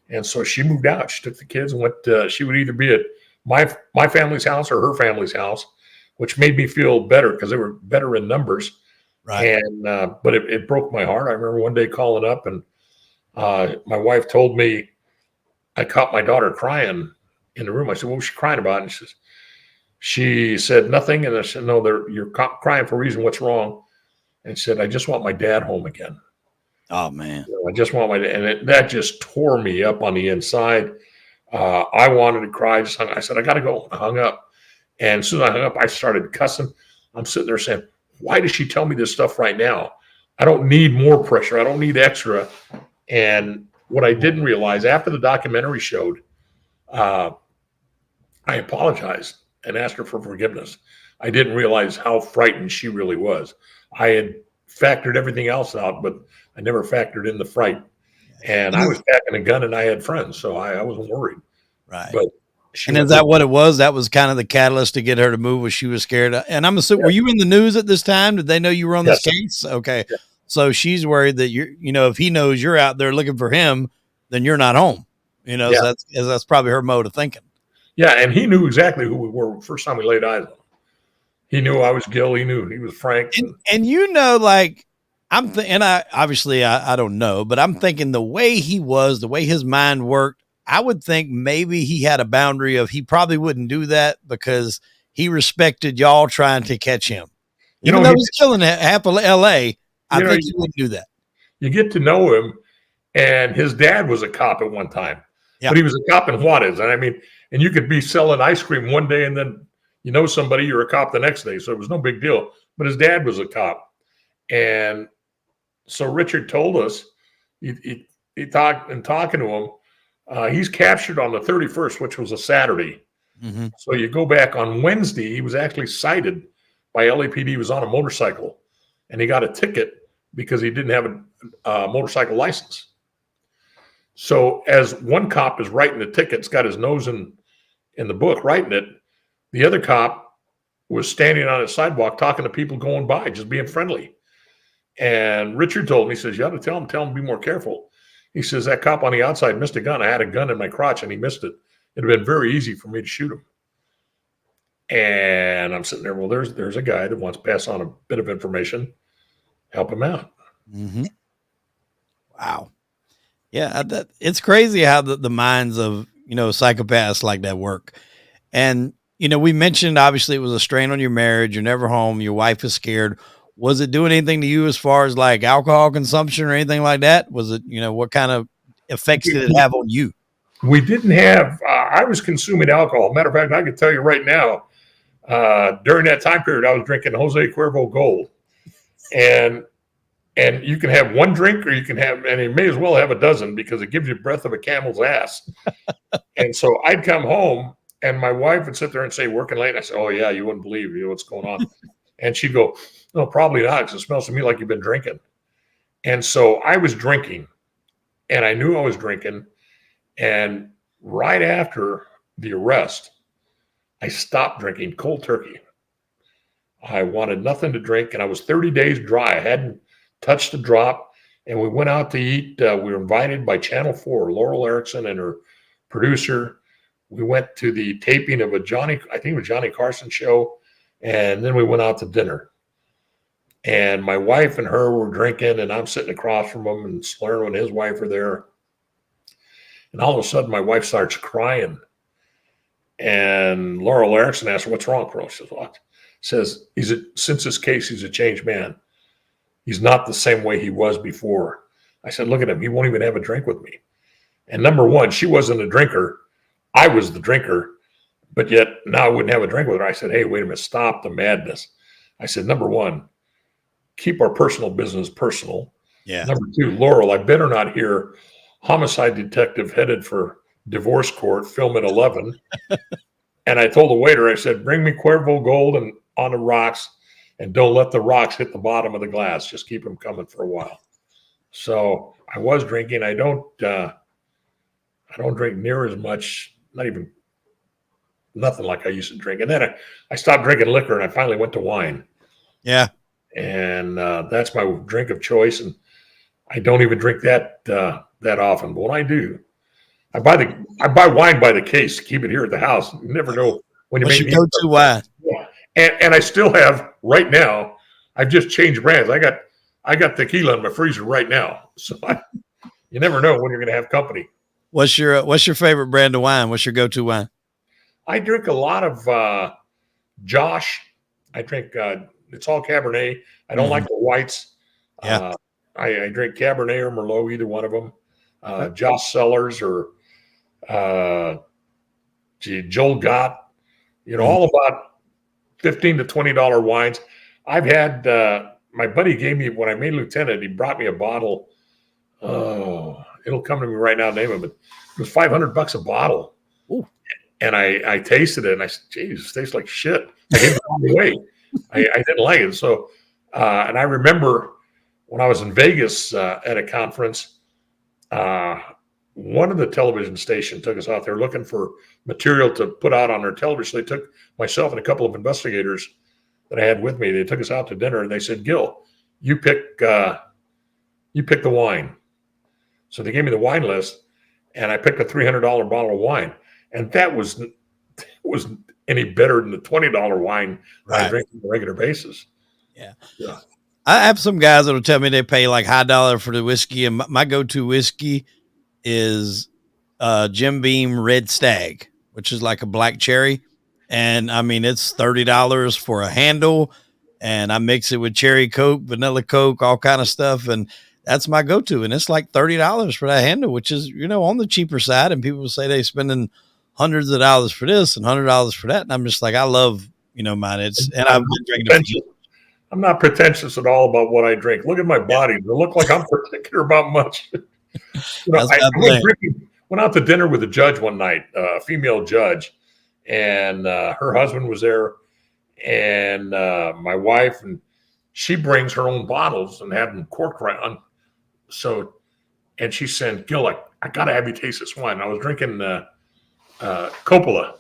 And so she moved out. She took the kids and went. She would either be at my family's house or her family's house, which made me feel better because they were better in numbers. Right. And but it broke my heart. I remember one day calling up, and my wife told me I caught my daughter crying in the room. I said, what was she crying about? And she said nothing. And I said, no, you're crying for a reason. What's wrong? And she said, I just want my dad home again. Oh man. I just want my dad. And that just tore me up on the inside. I wanted to cry. I said, I got to go. I hung up. And as soon as I hung up, I started cussing. I'm sitting there saying, why does she tell me this stuff right now? I don't need more pressure. I don't need extra. And what I didn't realize after the documentary showed, I apologized and asked her for forgiveness. I didn't realize how frightened she really was. I had factored everything else out, but I never factored in the fright. And I was packing a gun and I had friends, so I wasn't worried. Right. But and is that what it was? That was kind of the catalyst to get her to move, was she was scared. And I'm assuming, were you in the news at this time? Did they know you were on this case? Okay. Yeah. So she's worried that if he knows you're out there looking for him, then you're not home, so that's probably her mode of thinking. Yeah. And he knew exactly who we were first time we laid eyes on him. He knew I was Gil. He knew he was Frank. And like, I don't know, but I'm thinking the way he was, the way his mind worked, I would think maybe he had a boundary of he probably wouldn't do that because he respected y'all trying to catch him. Even though he's killing half of LA, I think he wouldn't do that. You get to know him, and his dad was a cop at one time, but he was a cop in Juarez. And you could be selling ice cream one day and then somebody, you're a cop the next day. So it was no big deal, but his dad was a cop. And so Richard told us, he talking to him, he's captured on the 31st, which was a Saturday. Mm-hmm. So you go back on Wednesday, he was actually cited by LAPD. He was on a motorcycle and he got a ticket because he didn't have a motorcycle license. So as one cop is writing the tickets, got his nose in the book writing it, the other cop was standing on a sidewalk talking to people going by, just being friendly. And Richard told me, he says, you ought to tell him to be more careful. He says, that cop on the outside missed a gun. I had a gun in my crotch and he missed it. It'd have been very easy for me to shoot him. And I'm sitting there, well, there's a guy that wants to pass on a bit of information. Help him out. Mm-hmm. Wow. Yeah, it's crazy how the minds of, psychopaths like that work. And, we mentioned, obviously, it was a strain on your marriage. You're never home. Your wife is scared. Was it doing anything to you as far as like alcohol consumption or anything like that? Was it, what kind of effects did it have on you? We didn't have, I was consuming alcohol. Matter of fact, I can tell you right now, during that time period, I was drinking Jose Cuervo Gold. And you can have one drink or you may as well have a dozen because it gives you breath of a camel's ass. And so I'd come home and my wife would sit there and say, working late. And I said, oh yeah, you wouldn't believe what's going on. And she'd go, no, probably not, because it smells to me like you've been drinking. And so I was drinking, and I knew I was drinking. And right after the arrest, I stopped drinking cold turkey. I wanted nothing to drink, and I was 30 days dry. I hadn't touched a drop, and we went out to eat. We were invited by Channel 4, Laurel Erickson and her producer. We went to the taping of Johnny Carson show. And then we went out to dinner. And my wife and her were drinking, and I'm sitting across from him, and Slurn and his wife are there. And all of a sudden, my wife starts crying. And Laurel Erickson asked her, what's wrong, Crow? She says, what? Says, since this case, he's a changed man. He's not the same way he was before. I said, look at him. He won't even have a drink with me. And number one, she wasn't a drinker. I was the drinker. But yet now I wouldn't have a drink with her. I said, hey, wait a minute, stop the madness. I said, number one, keep our personal business personal. Yeah. Number two, Laurel, I better not hear homicide detective headed for divorce court, film at 11. And I told the waiter, I said, bring me Cuervo Gold and on the rocks, and don't let the rocks hit the bottom of the glass. Just keep them coming for a while. So I was drinking. I don't drink near as much, nothing like I used to drink. And then I stopped drinking liquor and I finally went to wine. Yeah. And that's my drink of choice. And I don't even drink that often. But when I do, I buy wine by the case to keep it here at the house. You never know when you What's your go-to wine? Yeah. And I still have right now, I've just changed brands. I got tequila in my freezer right now. So you never know when you're going to have company. What's your favorite brand of wine? What's your go-to wine? I drink a lot of Josh. I drink, it's all Cabernet. I don't like the whites. Yeah. I drink Cabernet or Merlot, either one of them. Okay. Josh Cellars or Joel Gott, all about $15 to $20 wines. I've had, my buddy gave me, when I made lieutenant, he brought me a bottle. Oh, it'll come to me right now, name of it. It was $500 a bottle. Ooh. And I tasted it and I said, geez, it tastes like shit. I gave it all away. I didn't like it. So, and I remember when I was in Vegas at a conference, one of the television stations took us out there looking for material to put out on their television. So they took myself and a couple of investigators that I had with me. They took us out to dinner and they said, Gil, you pick the wine. So they gave me the wine list and I picked a $300 bottle of wine. And that was any better than the $20 wine that I drink on a regular basis. Yeah. I have some guys that'll tell me they pay like high dollar for the whiskey, and my go-to whiskey is Jim Beam Red Stag, which is like a black cherry. And I mean, it's $30 for a handle, and I mix it with cherry Coke, vanilla Coke, all kind of stuff. And that's my go-to. And it's like $30 for that handle, which is, on the cheaper side. And people say they spending hundreds of dollars for this and $100 for that. And I'm just like, I love, mine. And I've been drinking it. I'm not pretentious at all about what I drink. Look at my body. I look like I'm particular about much. I went out to dinner with a judge one night, a female judge, and her husband was there, and my wife, and she brings her own bottles and have them corked right on. So, and she said, Gil, I got to have you taste this wine. I was drinking Coppola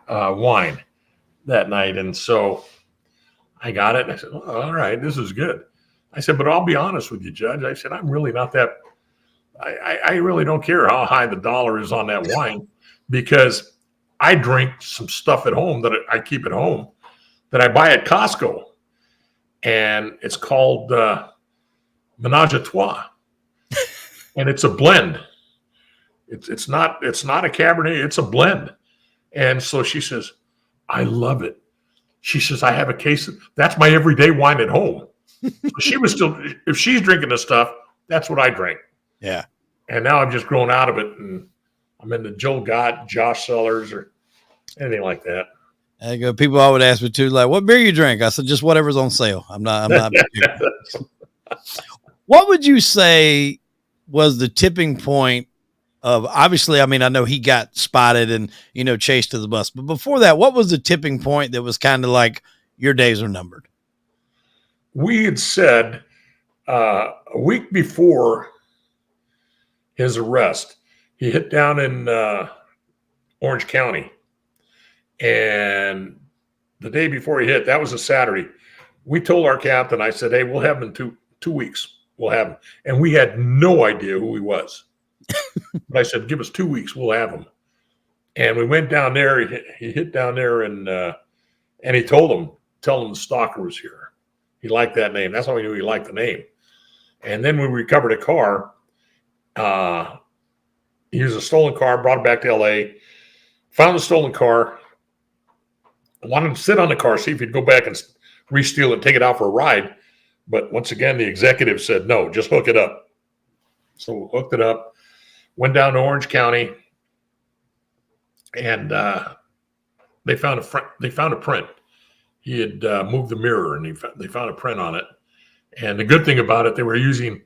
wine that night, and so I got it, and I said, oh, all right, this is good. I said, but I'll be honest with you, Judge. I said, I'm really not that, I really don't care how high the dollar is on that wine, because I drink some stuff at home that I keep at home that I buy at Costco, and it's called Menage a Trois, and it's a blend. It's not a Cabernet, it's a blend. And so she says, I love it. She says, I have a case that's my everyday wine at home. So she was still, if she's drinking this stuff, that's what I drink. Yeah. And now I've just grown out of it, and I'm into Joel Gott, Josh Cellars, or anything like that. There you go. People always ask me too, like, what beer you drink? I said, just whatever's on sale. I'm not. What would you say was the tipping point of, obviously, I mean, I know he got spotted and, chased to the bus, but before that, what was the tipping point that was kind of like your days are numbered? We had said a week before his arrest, he hit down in Orange County. And the day before he hit, that was a Saturday, we told our captain, I said, hey, we'll have him in two weeks. We'll have him. And we had no idea who he was. But I said, give us 2 weeks, we'll have him. And we went down there. He hit down there, and he tell him the stalker was here. He liked that name. That's how we knew he liked the name. And then we recovered a car. He was a stolen car, brought it back to L.A., found the stolen car, wanted him to sit on the car, see if he'd go back and re-steal it and take it out for a ride. But once again, the executive said, no, just hook it up. So we hooked it up, went down to Orange County, and they found a print. He had moved the mirror, and they found a print on it. And the good thing about it, they were using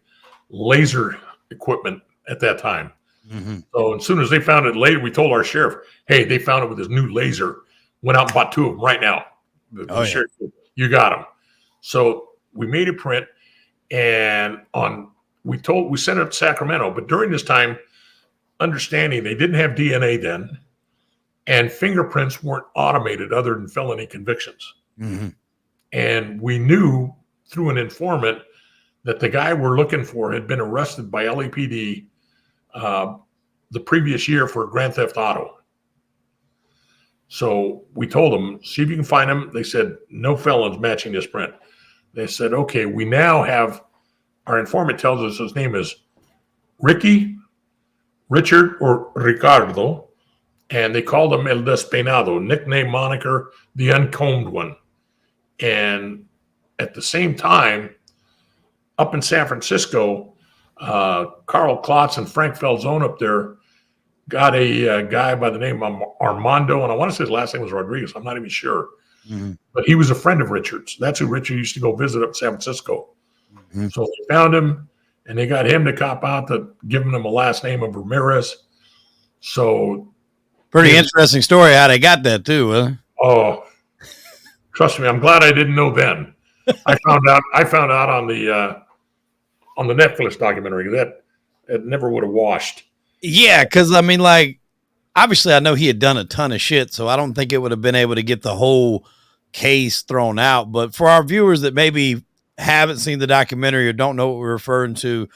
laser equipment at that time. Mm-hmm. So as soon as they found it later, we told our sheriff, hey, they found it with his new laser. Went out and bought 2 of them right now. The sheriff said, you got them. So we made a print, and we sent it up to Sacramento. But during this time, understanding they didn't have DNA then, and fingerprints weren't automated other than felony convictions. Mm-hmm. And we knew through an informant that the guy we're looking for had been arrested by LAPD the previous year for grand theft auto. So we told them, see if you can find him. They said, no felons matching this print. They said, okay, we now have, our informant tells us his name is Richard or Ricardo, and they called him El Despeinado, nickname moniker, the Uncombed One. And at the same time, up in San Francisco, Carl Klotz and Frank Falzone up there got a guy by the name of Armando, and I want to say his last name was Rodriguez. I'm not even sure. Mm-hmm. But he was a friend of Richard's. That's who Richard used to go visit up in San Francisco. Mm-hmm. So they found him, and they got him to cop out to giving him a last name of Ramirez. So pretty interesting story how they got that too, huh? Oh, trust me, I'm glad I didn't know then. I found out on the Netflix documentary that it never would have washed. Yeah, because I mean, like, obviously, I know he had done a ton of shit, so I don't think it would have been able to get the whole case thrown out. But for our viewers that maybe haven't seen the documentary or don't know what we're referring to,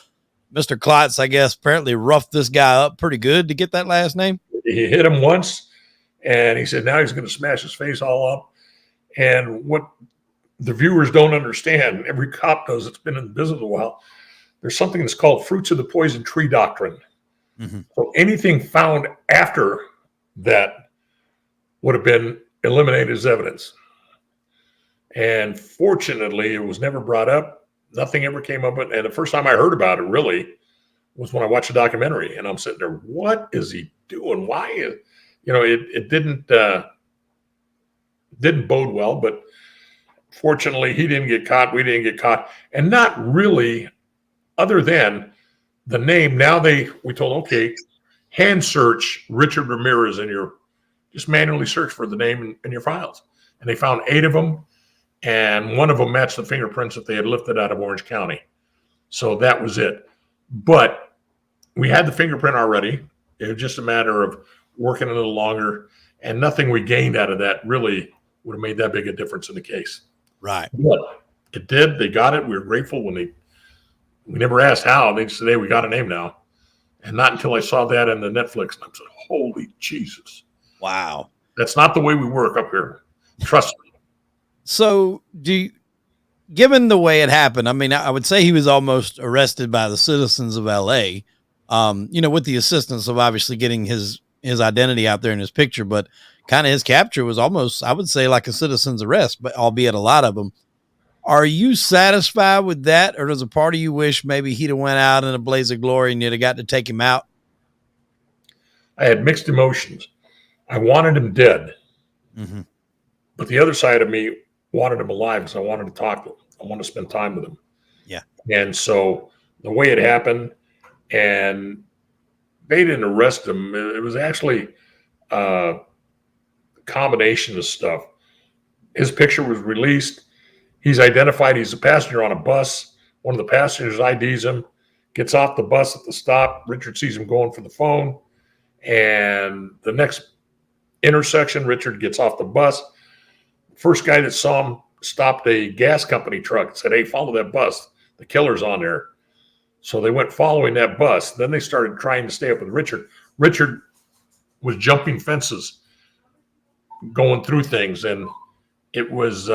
Mr. Klotz, I guess, apparently roughed this guy up pretty good to get that last name. He hit him once, and he said now he's going to smash his face all up. And what the viewers don't understand, every cop knows that's been in the business a while, there's something that's called fruits of the poison tree doctrine. Mm-hmm. So anything found after that would have been eliminated as evidence. And fortunately, it was never brought up. Nothing ever came up. And the first time I heard about it really was when I watched the documentary. And I'm sitting there, what is he doing? Why is, it didn't bode well. But fortunately, he didn't get caught. We didn't get caught. And not really, other than the name. Now we told, okay, hand search Richard Ramirez just manually search for the name in your files. And they found 8 of them. And one of them matched the fingerprints that they had lifted out of Orange County. So that was it. But we had the fingerprint already. It was just a matter of working a little longer. And nothing we gained out of that really would have made that big a difference in the case. Right. But it did. They got it. We were grateful when we never asked how. They said, hey, we got a name now. And not until I saw that in the Netflix. And I said, holy Jesus. Wow. That's not the way we work up here. Trust me. So given the way it happened, I mean, I would say he was almost arrested by the citizens of LA, with the assistance of obviously getting his identity out there in his picture, but kind of his capture was almost, I would say, like a citizen's arrest, but albeit a lot of them. Are you satisfied with that? Or does a part of you wish maybe he'd have went out in a blaze of glory and you'd have got to take him out? I had mixed emotions. I wanted him dead, mm-hmm. But the other side of me wanted him alive because I wanted to talk to him. I wanted to spend time with him. Yeah. And so the way it happened, and they didn't arrest him. It was actually a combination of stuff. His picture was released. He's identified. He's a passenger on a bus. One of the passengers IDs him, gets off the bus at the stop. Richard sees him going for the phone. And the next intersection, Richard gets off the bus. First guy that saw him stopped a gas company truck and said, hey, follow that bus. The killer's on there. So they went following that bus. Then they started trying to stay up with Richard. Richard was jumping fences, going through things, and it was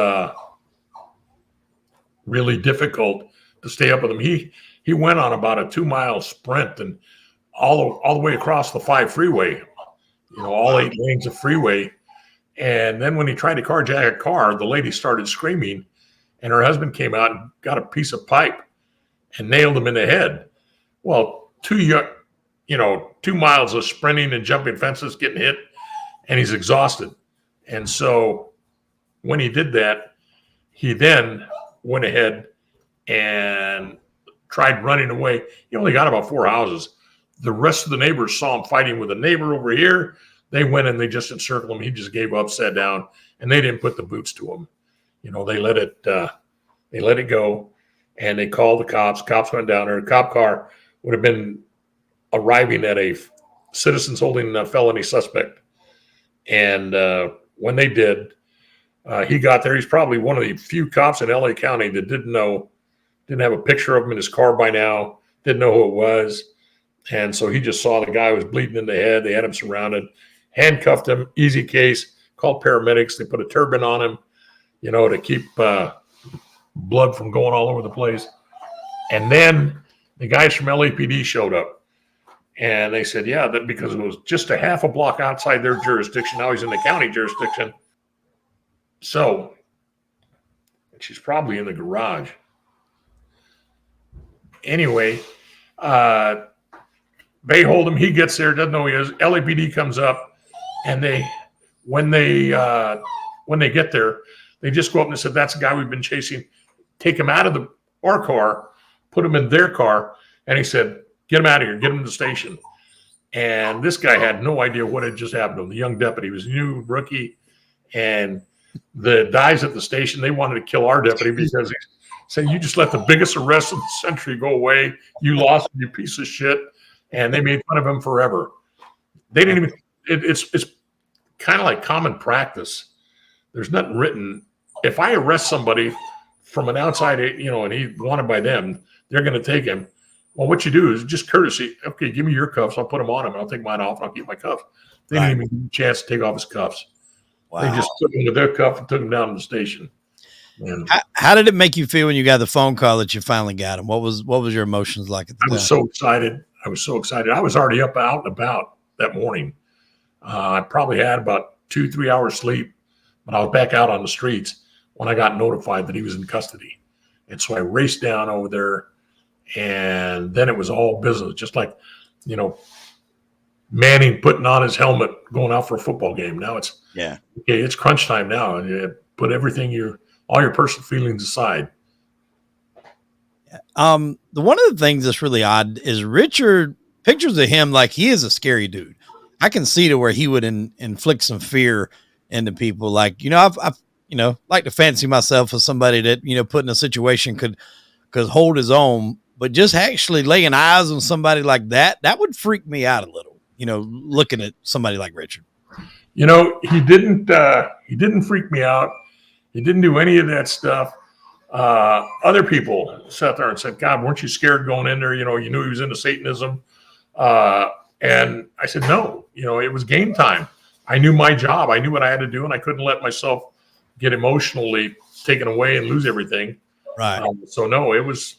really difficult to stay up with him. He went on about a 2-mile sprint and all the way across the 5 freeway, all 8 lanes of freeway. And then when he tried to carjack a car, the lady started screaming, and her husband came out and got a piece of pipe and nailed him in the head. Well, 2 miles of sprinting and jumping fences, getting hit, and he's exhausted. And so when he did that, he then went ahead and tried running away. He only got about 4 houses. The rest of the neighbors saw him fighting with a neighbor over here. They went and they just encircled him. He just gave up, sat down, and they didn't put the boots to him. They let it go, and they called the cops. Cops went down there. A cop car would have been arriving at a citizens holding a felony suspect. And when they did, he got there. He's probably one of the few cops in LA County that didn't have a picture of him in his car by now, didn't know who it was. And so he just saw the guy was bleeding in the head. They had him surrounded, handcuffed him, easy case, called paramedics. They put a turban on him, to keep blood from going all over the place. And then the guys from LAPD showed up. And they said, yeah, that because it was just a half a block outside their jurisdiction. Now he's in the county jurisdiction. So she's probably in the garage. Anyway, they hold him. He gets there, doesn't know who he is. LAPD comes up, and when they get there, they just go up and said, that's the guy we've been chasing. Take him out of our car, put him in their car, and he said, get him out of here, get him to the station. And this guy had no idea what had just happened to him. The young deputy was a new rookie, and the guys at the station, they wanted to kill our deputy because he said, you just let the biggest arrest of the century go away. You lost, you piece of shit. And they made fun of him forever. They didn't even, it's kind of like common practice. There's nothing written. If I arrest somebody from an outside, and he's wanted by them, they're going to take him. Well, what you do is just courtesy. Okay, give me your cuffs. I'll put them on him. I'll take mine off. And I'll keep my cuffs. They didn't even give him a chance to take off his cuffs. Wow. They just took him with their cuff and took him down to the station. And how did it make you feel when you got the phone call that you finally got him? What was your emotions like at the time? I was so excited. I was already out and about that morning. I probably had about 2-3 hours sleep, but I was back out on the streets when I got notified that he was in custody. And so I raced down over there, and then it was all business, just like, Manning putting on his helmet, going out for a football game. Now it's crunch time now. And you put all your personal feelings aside. One of the things that's really odd is Richard, pictures of him, like he is a scary dude. I can see to where he would inflict some fear into people. Like, I've like to fancy myself as somebody that, put in a situation could hold his own, but just actually laying eyes on somebody like that would freak me out a little, looking at somebody like Richard. He didn't freak me out. He didn't do any of that stuff. Other people sat there and said, God, weren't you scared going in there? You knew he was into Satanism. And I said, no, it was game time. I knew my job. I knew what I had to do, and I couldn't let myself get emotionally taken away and lose everything. Right. So no, it was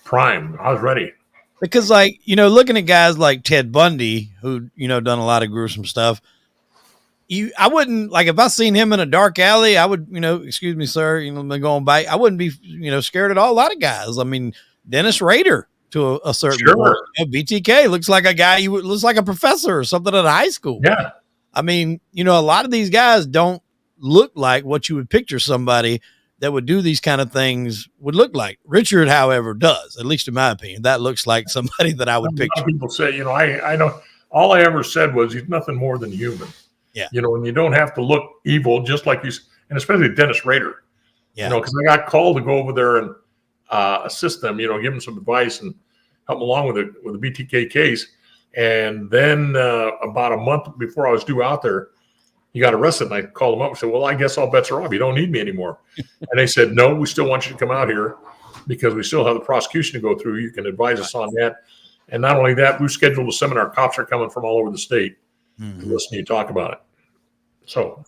prime. I was ready. Because looking at guys like Ted Bundy, who, done a lot of gruesome stuff, I wouldn't, like, if I seen him in a dark alley, I would, excuse me, sir, going by, I wouldn't be, scared at all. A lot of guys. I mean, Dennis Rader to a certain point. BTK looks like a guy, looks like a professor or something at a high school. Yeah. I mean, a lot of these guys don't look like what you would picture somebody that would do these kind of things would look like. Richard, however, does, at least in my opinion. That looks like somebody that I would picture. People say, I know all I ever said was he's nothing more than human. Yeah. And you don't have to look evil, just like and especially Dennis Rader. Yeah. Because I got called to go over there and assist them, give them some advice and help them along with the BTK case. And then about a month before I was due out there, he got arrested, and I called him up and said, well, I guess all bets are off. You don't need me anymore. And they said, no, we still want you to come out here because we still have the prosecution to go through. You can advise us on that. And not only that, we've scheduled a seminar. Cops are coming from all over the state to listen to you talk about it. So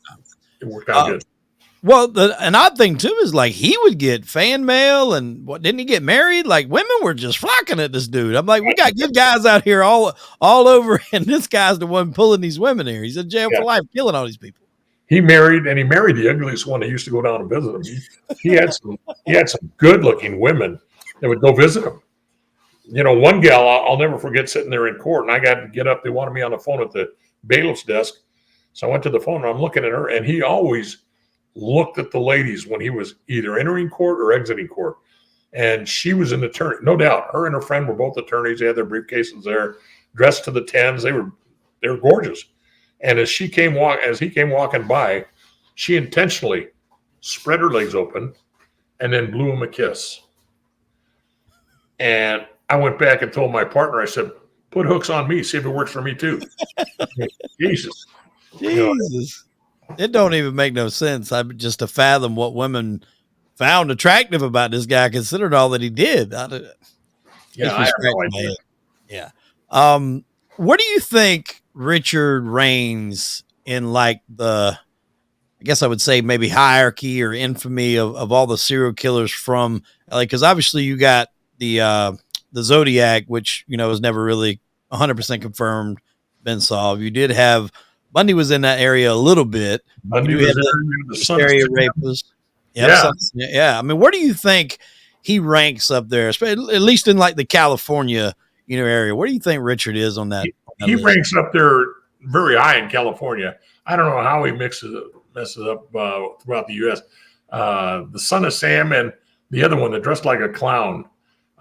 it worked out good. Well, an odd thing too is like he would get fan mail, and didn't he get married? Like women were just flocking at this dude. I'm like, we got good guys out here all over, and this guy's the one pulling these women here. He's in jail for life, killing all these people. He married the ugliest one that used to go down and visit him. He had some good looking women that would go visit him. One gal I'll never forget sitting there in court, and I got to get up. They wanted me on the phone at the bailiff's desk, so I went to the phone and I'm looking at her, and he always looked at the ladies when he was either entering court or exiting court. And she was an attorney, no doubt. Her and her friend were both attorneys. They had their briefcases there, dressed to the tens. They were gorgeous. And as he came walking by, she intentionally spread her legs open and then blew him a kiss. And I went back and told my partner, I said, put hooks on me, see if it works for me too. Jesus. It don't even make no sense. Just to fathom what women found attractive about this guy, considered all that he did. I have no idea. Yeah. Where do you think Richard reigns in, like, I guess I would say maybe hierarchy or infamy of all the serial killers from LA? Because obviously you got the Zodiac, which, was never really 100% confirmed, been solved. You did have Bundy was in that area a little bit. Bundy You do was have there. the The son of hysteria Sam. rapist. Yep. Yeah, Yeah. I mean, where do you think he ranks up there, at least in like the California, area? Where do you think Richard is on that, he list? ranks up there very high in California. I don't know how he messes up throughout the U.S. The son of Sam and the other one that dressed like a clown.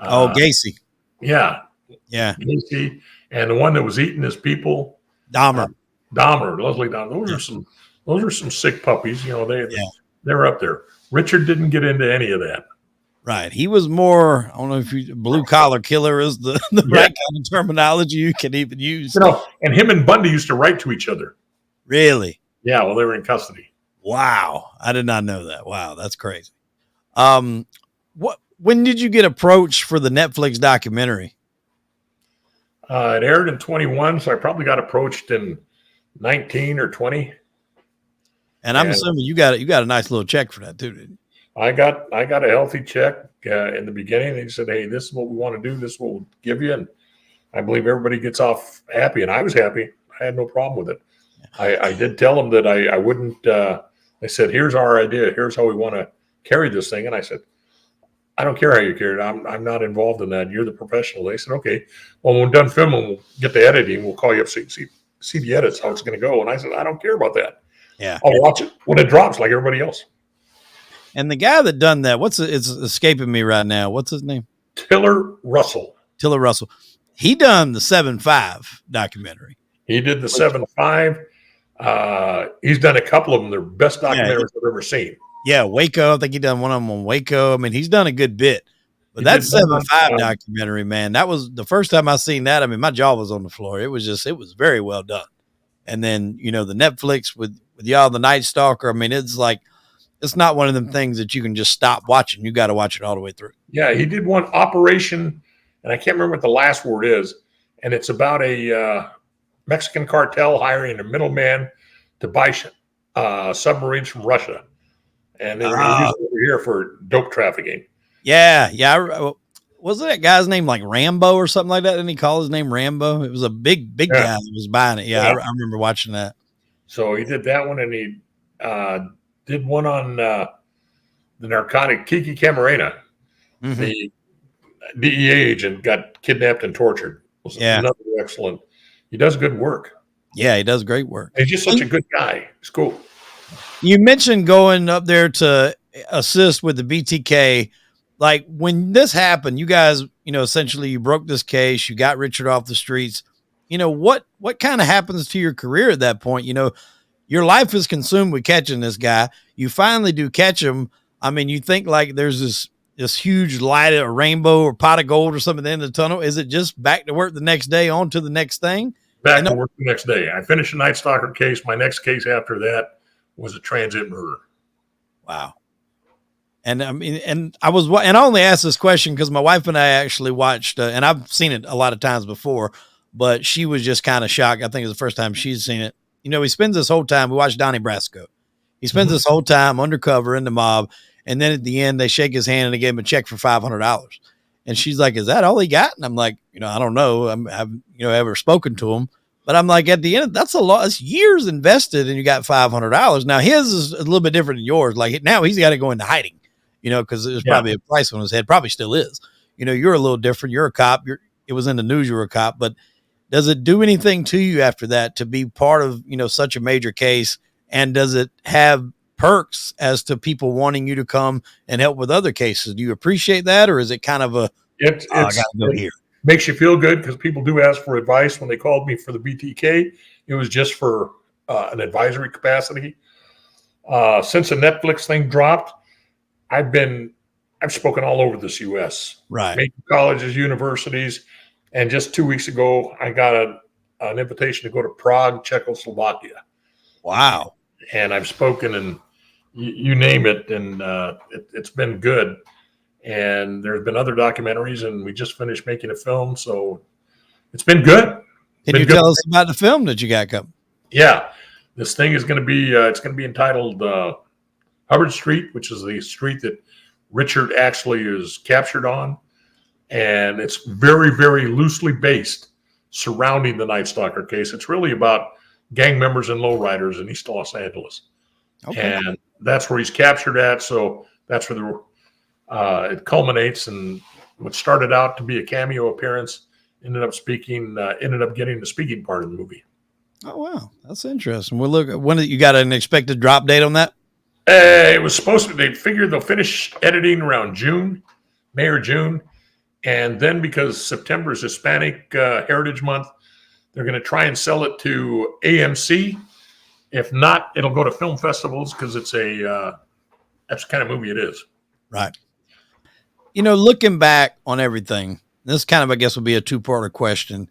Oh, Uh, Gacy. yeah, Yeah. Gacy, and the one that was eating his people, Dahmer. Leslie Dahmer. Those are some sick puppies. Yeah. They're up there. Richard didn't get into any of that. Right. He was more, I don't know if blue collar killer is the right kind of terminology you can even use. And him and Bundy used to write to each other. Really? Yeah, while they were in custody. Wow. I did not know that. Wow. That's crazy. When did you get approached for the Netflix documentary? It aired in 21, so I probably got approached in 19 or 20. And I'm assuming you got a nice little check for that too, didn't you? I got a healthy check in the beginning. They said, "Hey, this is what we want to do. This is what we'll give you." And I believe everybody gets off happy, and I was happy. I had no problem with it. I did tell them that I wouldn't. They said, "Here's our idea. Here's how we want to carry this thing." And I said, "I don't care how you carry it. I'm not involved in that. You're the professional." They said, "Okay. Well, when we're done filming, we'll get the editing. We'll call you up so you can see the edits, how it's going to go." And I said, "I don't care about that. Yeah, I'll watch it when it drops like everybody else." And the guy that done that, it's escaping me right now. What's his name? Tiller Russell. He done the 7-5 documentary. He did the 7-5. He's done a couple of them. They're best documentaries I've ever seen. Yeah, Waco. I think he done one of them on Waco. I mean, he's done a good bit. But that 7-5 documentary, man, that was the first time I seen that. I mean, my jaw was on the floor. It was very well done. And then, the Netflix with y'all, The Night Stalker. I mean, it's like, it's not one of them things that you can just stop watching. You got to watch it all the way through. Yeah, he did one Operation, and I can't remember what the last word is. And it's about a Mexican cartel hiring a middleman to buy submarines from Russia. And they were going to use it over here for dope trafficking. Yeah. Wasn't that guy's name like Rambo or something like that? Didn't he call his name Rambo? It was a big guy that was buying it. Yeah. I remember watching that. So he did that one, and he did one on the narcotic Kiki Camarena, the DEA agent got kidnapped and tortured. Another excellent. He does good work. Yeah, he does great work. He's just such a good guy. It's cool. You mentioned going up there to assist with the BTK. Like when this happened, you guys, essentially you broke this case, you got Richard off the streets. What kind of happens to your career at that point? Your life is consumed with catching this guy. You finally do catch him. I mean, you think like there's this huge light, a rainbow or pot of gold or something at the end of the tunnel. Is it just back to work the next day, on to the next thing? Back to work the next day. I finished the Night Stalker case. My next case after that was a transit murder. Wow. And I mean, and I only asked this question because my wife and I actually watched, and I've seen it a lot of times before, but she was just kind of shocked. I think it was the first time she's seen it. He spends this whole time, we watched Donnie Brasco. He spends this whole time undercover in the mob. And then at the end, they shake his hand and they gave him a check for $500. And she's like, "Is that all he got?" And I'm like, I don't know. I've ever spoken to him, but I'm like, at the end, that's a lot. It's years invested and you got $500. Now his is a little bit different than yours. Like now he's got to go into hiding, cause there's probably a price on his head, probably still is, you're a little different. You're a cop. It was in the news. You were a cop, but does it do anything to you after that to be part of, such a major case? And does it have perks as to people wanting you to come and help with other cases? Do you appreciate that? Or is it kind of I gotta go here? Makes you feel good because people do ask for advice. When they called me for the BTK, it was just for an advisory capacity. Since the Netflix thing dropped, I've spoken all over this U.S. Right. Major colleges, universities. And just 2 weeks ago, I got an invitation to go to Prague, Czechoslovakia. Wow. And I've spoken in you name it, and it's been good. And there's been other documentaries, and we just finished making a film, so it's been good. Can you tell us about the film that you got coming? Yeah, this thing is going to be it's going to be entitled Hubbard Street, which is the street that Richard actually is captured on, and it's very, very loosely based. surrounding the Night Stalker case. It's really about gang members and lowriders in East Los Angeles. Okay. And that's where he's captured at. So that's where it culminates. And what started out to be a cameo appearance ended up getting the speaking part of the movie. Oh, wow. That's interesting. Well, look, when you got an expected drop date on that? It was supposed to, they figured they'll finish editing around May or June. And then because September is Hispanic Heritage Month, they're going to try and sell it to AMC. If not, it'll go to film festivals because it's that's the kind of movie it is. Right. You know, looking back on everything, this kind of, I guess, would be a two-parter question.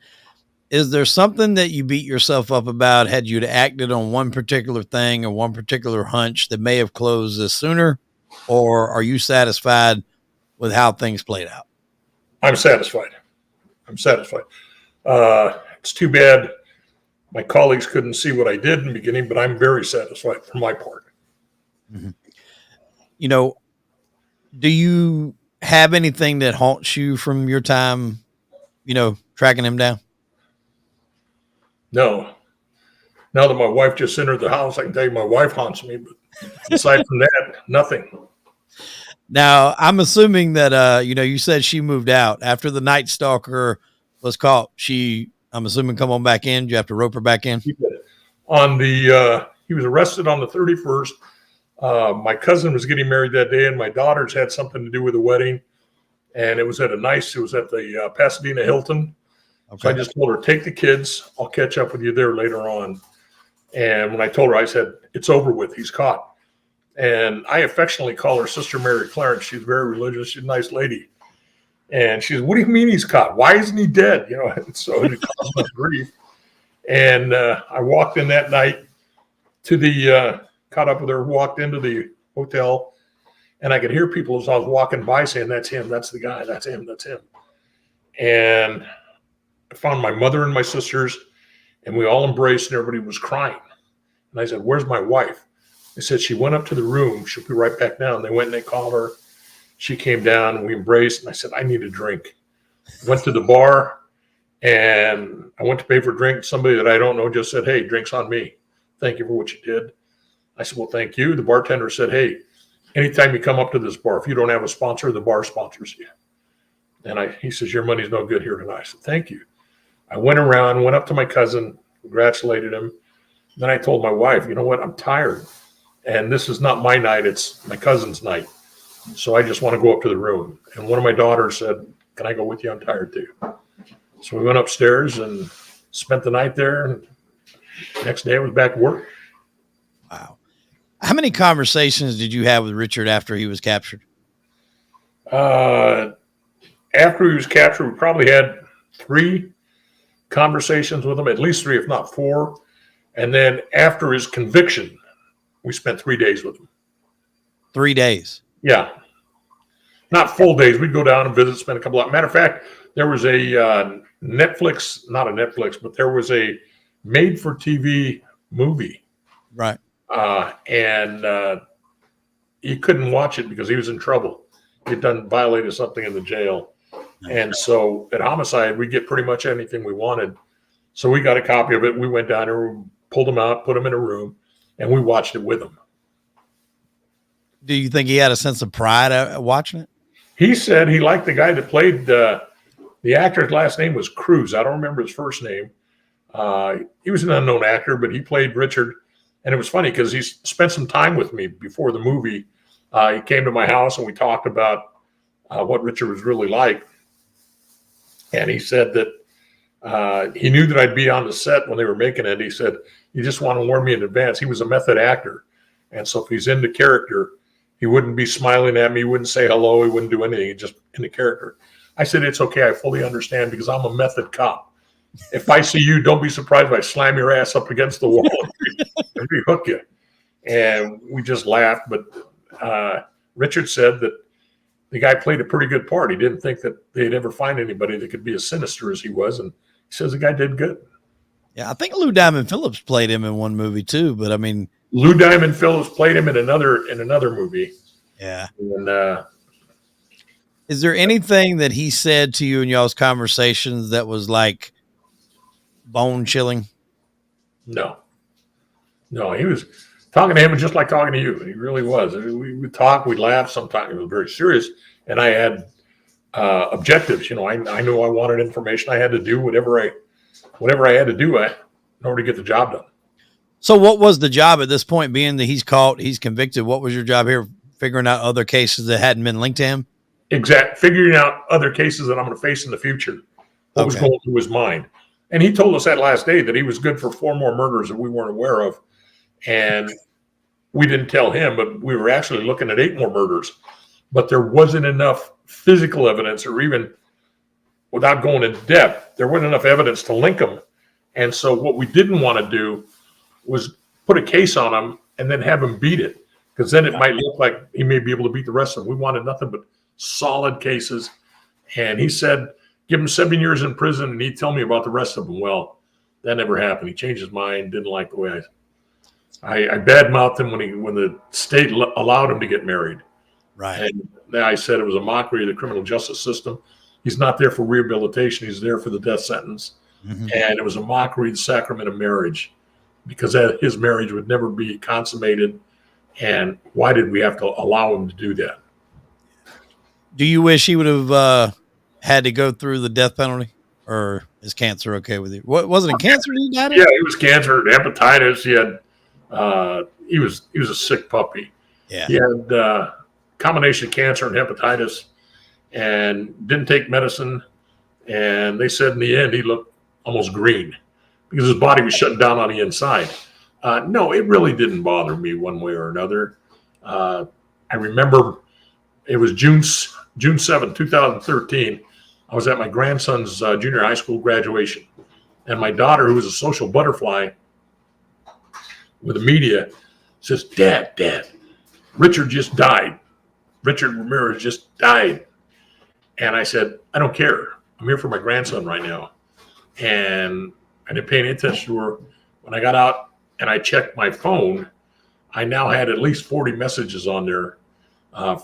Is there something that you beat yourself up about had you acted on one particular thing or one particular hunch that may have closed this sooner? Or are you satisfied with how things played out? I'm satisfied. It's too bad my colleagues couldn't see what I did in the beginning, but I'm very satisfied for my part. Mm-hmm. You know, do you have anything that haunts you from your time, tracking him down? No. Now that my wife just entered the house, I can tell you my wife haunts me, but aside from that, nothing. Now, I'm assuming that, you said she moved out after the Night Stalker was caught. I'm assuming, come on back in. Did you have to rope her back in? He was arrested on the 31st. My cousin was getting married that day, and my daughters had something to do with the wedding. And it was at the Pasadena Hilton. Okay. So I just told her, take the kids. I'll catch up with you there later on. And when I told her, I said, it's over with. He's caught. And I affectionately call her Sister Mary Clarence. She's very religious. She's a nice lady. And she says, what do you mean he's caught? Why isn't he dead? So it caused much grief. And I walked in that night caught up with her, walked into the hotel, and I could hear people as I was walking by saying, that's him, that's the guy, that's him. And I found my mother and my sisters, and we all embraced, and everybody was crying. And I said, where's my wife? They said, she went up to the room. She'll be right back down. They went and they called her. She came down, and we embraced, and I said, I need a drink. Went to the bar, and I went to pay for a drink. Somebody that I don't know just said, hey, drink's on me. Thank you for what you did. I said, well, thank you. The bartender said, hey, anytime you come up to this bar, if you don't have a sponsor, the bar sponsors you. And he says, your money's no good here tonight. I said, thank you. I went up to my cousin, congratulated him. Then I told my wife, you know what, I'm tired. And this is not my night, it's my cousin's night. So I just want to go up to the room. And one of my daughters said, can I go with you? I'm tired too. So we went upstairs and spent the night there. And next day I was back to work. Wow. How many conversations did you have with Richard after he was captured? After he was captured, we probably had 3 conversations with him, at least 3, if not 4. And then after his conviction, we spent 3 days with him. 3 days? Yeah. Not full days. We'd go down and visit, spend a couple of, matter of fact, there was a not a Netflix, but there was a made for TV movie. Right. And he couldn't watch it because he was in trouble. He'd violated something in the jail. And so at Homicide, we get pretty much anything we wanted. So we got a copy of it. We went down there, pulled him out, put him in a room, and we watched it with him. Do you think he had a sense of pride at watching it? He said he liked the guy that played the actor's last name was Cruz. I don't remember his first name. He was an unknown actor, but he played Richard. And it was funny because he spent some time with me before the movie. He came to my house and we talked about what Richard was really like. And he said that he knew that I'd be on the set when they were making it. He said, you just want to warn me in advance. He was a method actor. And so if he's into character, he wouldn't be smiling at me. He wouldn't say hello. He wouldn't do anything. He's just into character. I said, it's okay. I fully understand because I'm a method cop. If I see you, don't be surprised if I slam your ass up against the wall and rehook you. And we just laughed. But Richard said that the guy played a pretty good part. He didn't think that they'd ever find anybody that could be as sinister as he was. And he says the guy did good. Yeah, I think Lou Diamond Phillips played him in one movie too. But I mean, Lou Diamond Phillips played him in another movie. Yeah. And is there anything that he said to you in y'all's conversations that was like, bone chilling? No, no, he was talking to him just like talking to you. He really was. We would talk, we'd laugh. Sometimes it was very serious, and I had objectives. I knew I wanted information. I had to do whatever I had to do in order to get the job done. So what was the job at this point, being that he's caught, he's convicted? What was your job here? Figuring out other cases that hadn't been linked to him? Figuring out other cases that I'm going to face in the future. What was going through his mind. And he told us that last day that he was good for 4 more murders that we weren't aware of. And we didn't tell him, but we were actually looking at 8 more murders. But there wasn't enough physical evidence, or even without going in depth, there wasn't enough evidence to link them. And so what we didn't want to do was put a case on him and then have him beat it, because then it might look like he may be able to beat the rest of them. We wanted nothing but solid cases. And he said, give him 7 years in prison and he'd tell me about the rest of them. Well, that never happened. He changed his mind, didn't like the way I badmouthed him when the state allowed him to get married. Right. And I said it was a mockery of the criminal justice system. He's not there for rehabilitation. He's there for the death sentence. Mm-hmm. And it was a mockery of the sacrament of marriage, because his marriage would never be consummated. And why did we have to allow him to do that? Do you wish he would have had to go through the death penalty, or is cancer okay with you? What wasn't it, cancer he died of? Yeah, he was cancer, hepatitis. He had he was a sick puppy. Yeah. He had combination of cancer and hepatitis, and didn't take medicine. And they said in the end he looked almost green because his body was shutting down on the inside. No, it really didn't bother me one way or another. I remember it was June 7, 2013. I was at my grandson's junior high school graduation. And my daughter, who was a social butterfly with the media, says, Dad, Richard just died. Richard Ramirez just died. And I said, I don't care. I'm here for my grandson right now. And I didn't pay any attention to her. When I got out and I checked my phone, I now had at least 40 messages on there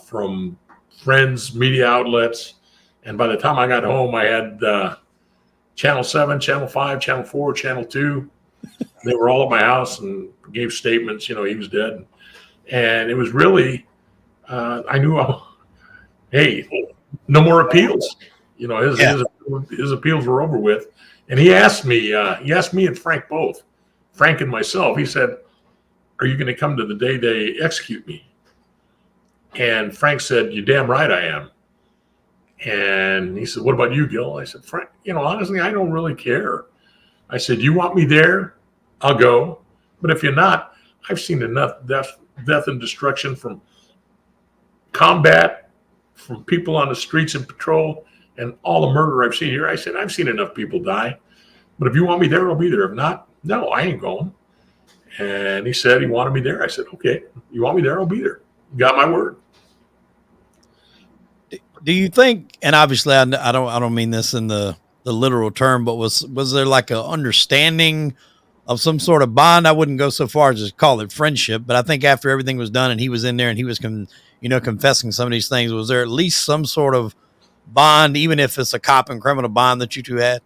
from friends, media outlets. And by the time I got home, I had Channel 7, Channel 5, Channel 4, Channel 2. They were all at my house and gave statements, he was dead. And it was really, I knew, hey, no more appeals. His appeals were over with. And he asked me and Frank both, Frank and myself, he said, are you going to come to the day they execute me? And Frank said, you're damn right I am. And he said, what about you, Gil? I said, Frank, honestly, I don't really care. I said, you want me there? I'll go. But if you're not, I've seen enough death and destruction from combat, from people on the streets and patrol, and all the murder I've seen here. I said, I've seen enough people die. But if you want me there, I'll be there. If not, no, I ain't going. And he said he wanted me there. I said, okay, you want me there? I'll be there. You got my word. Do you think, and obviously I don't mean this in the literal term, but was there like a understanding of some sort of bond? I wouldn't go so far as to call it friendship, but I think after everything was done and he was in there and he was confessing some of these things, was there at least some sort of bond, even if it's a cop and criminal bond, that you two had?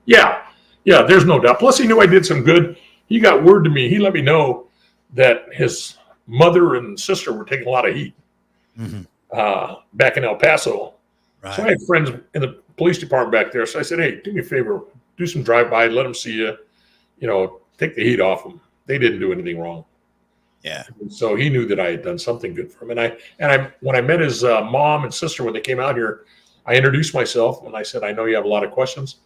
Yeah, there's no doubt. Plus he knew I did some good. He got word to me. He let me know that his mother and sister were taking a lot of heat. Mm-hmm. Back in El Paso. Right. So I had friends in the police department back there. So I said, hey, do me a favor, do some drive-by, let them see you, take the heat off them. They didn't do anything wrong. Yeah. And so he knew that I had done something good for him. And when I met his mom and sister, when they came out here, I introduced myself and I said, I know you have a lot of questions.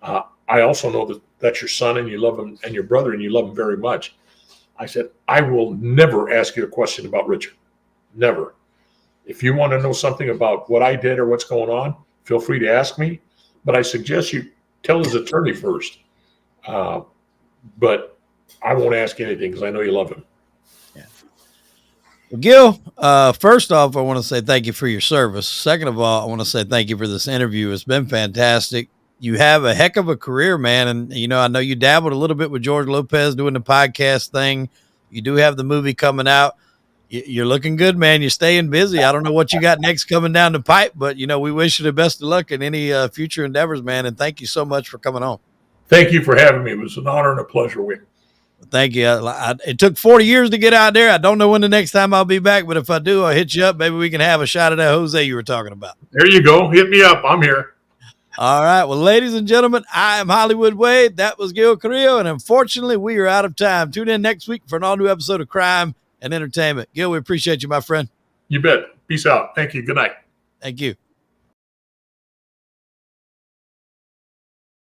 I also know that that's your son and you love him, and your brother and you love him very much. I said, I will never ask you a question about Richard. Never. If you want to know something about what I did or what's going on, feel free to ask me. But I suggest you tell his attorney first. But I won't ask anything because I know you love him. Yeah. Well, Gil, first off, I want to say thank you for your service. Second of all, I want to say thank you for this interview. It's been fantastic. You have a heck of a career, man. And, I know you dabbled a little bit with George Lopez doing the podcast thing. You do have the movie coming out. You're looking good, man. You're staying busy. I don't know what you got next coming down the pipe, but we wish you the best of luck in any future endeavors, man. And thank you so much for coming on. Thank you for having me. It was an honor and a pleasure, Wick. Thank you. It took 40 years to get out there. I don't know when the next time I'll be back, but if I do, I'll hit you up. Maybe we can have a shot at that Jose you were talking about. There you go. Hit me up. I'm here. All right. Well, ladies and gentlemen, I am Hollywood Wade. That was Gil Carrillo. And unfortunately, we are out of time. Tune in next week for an all new episode of Crime and Entertainment. Gil, we appreciate you, my friend. You bet. Peace out. Thank you. Good night. Thank you.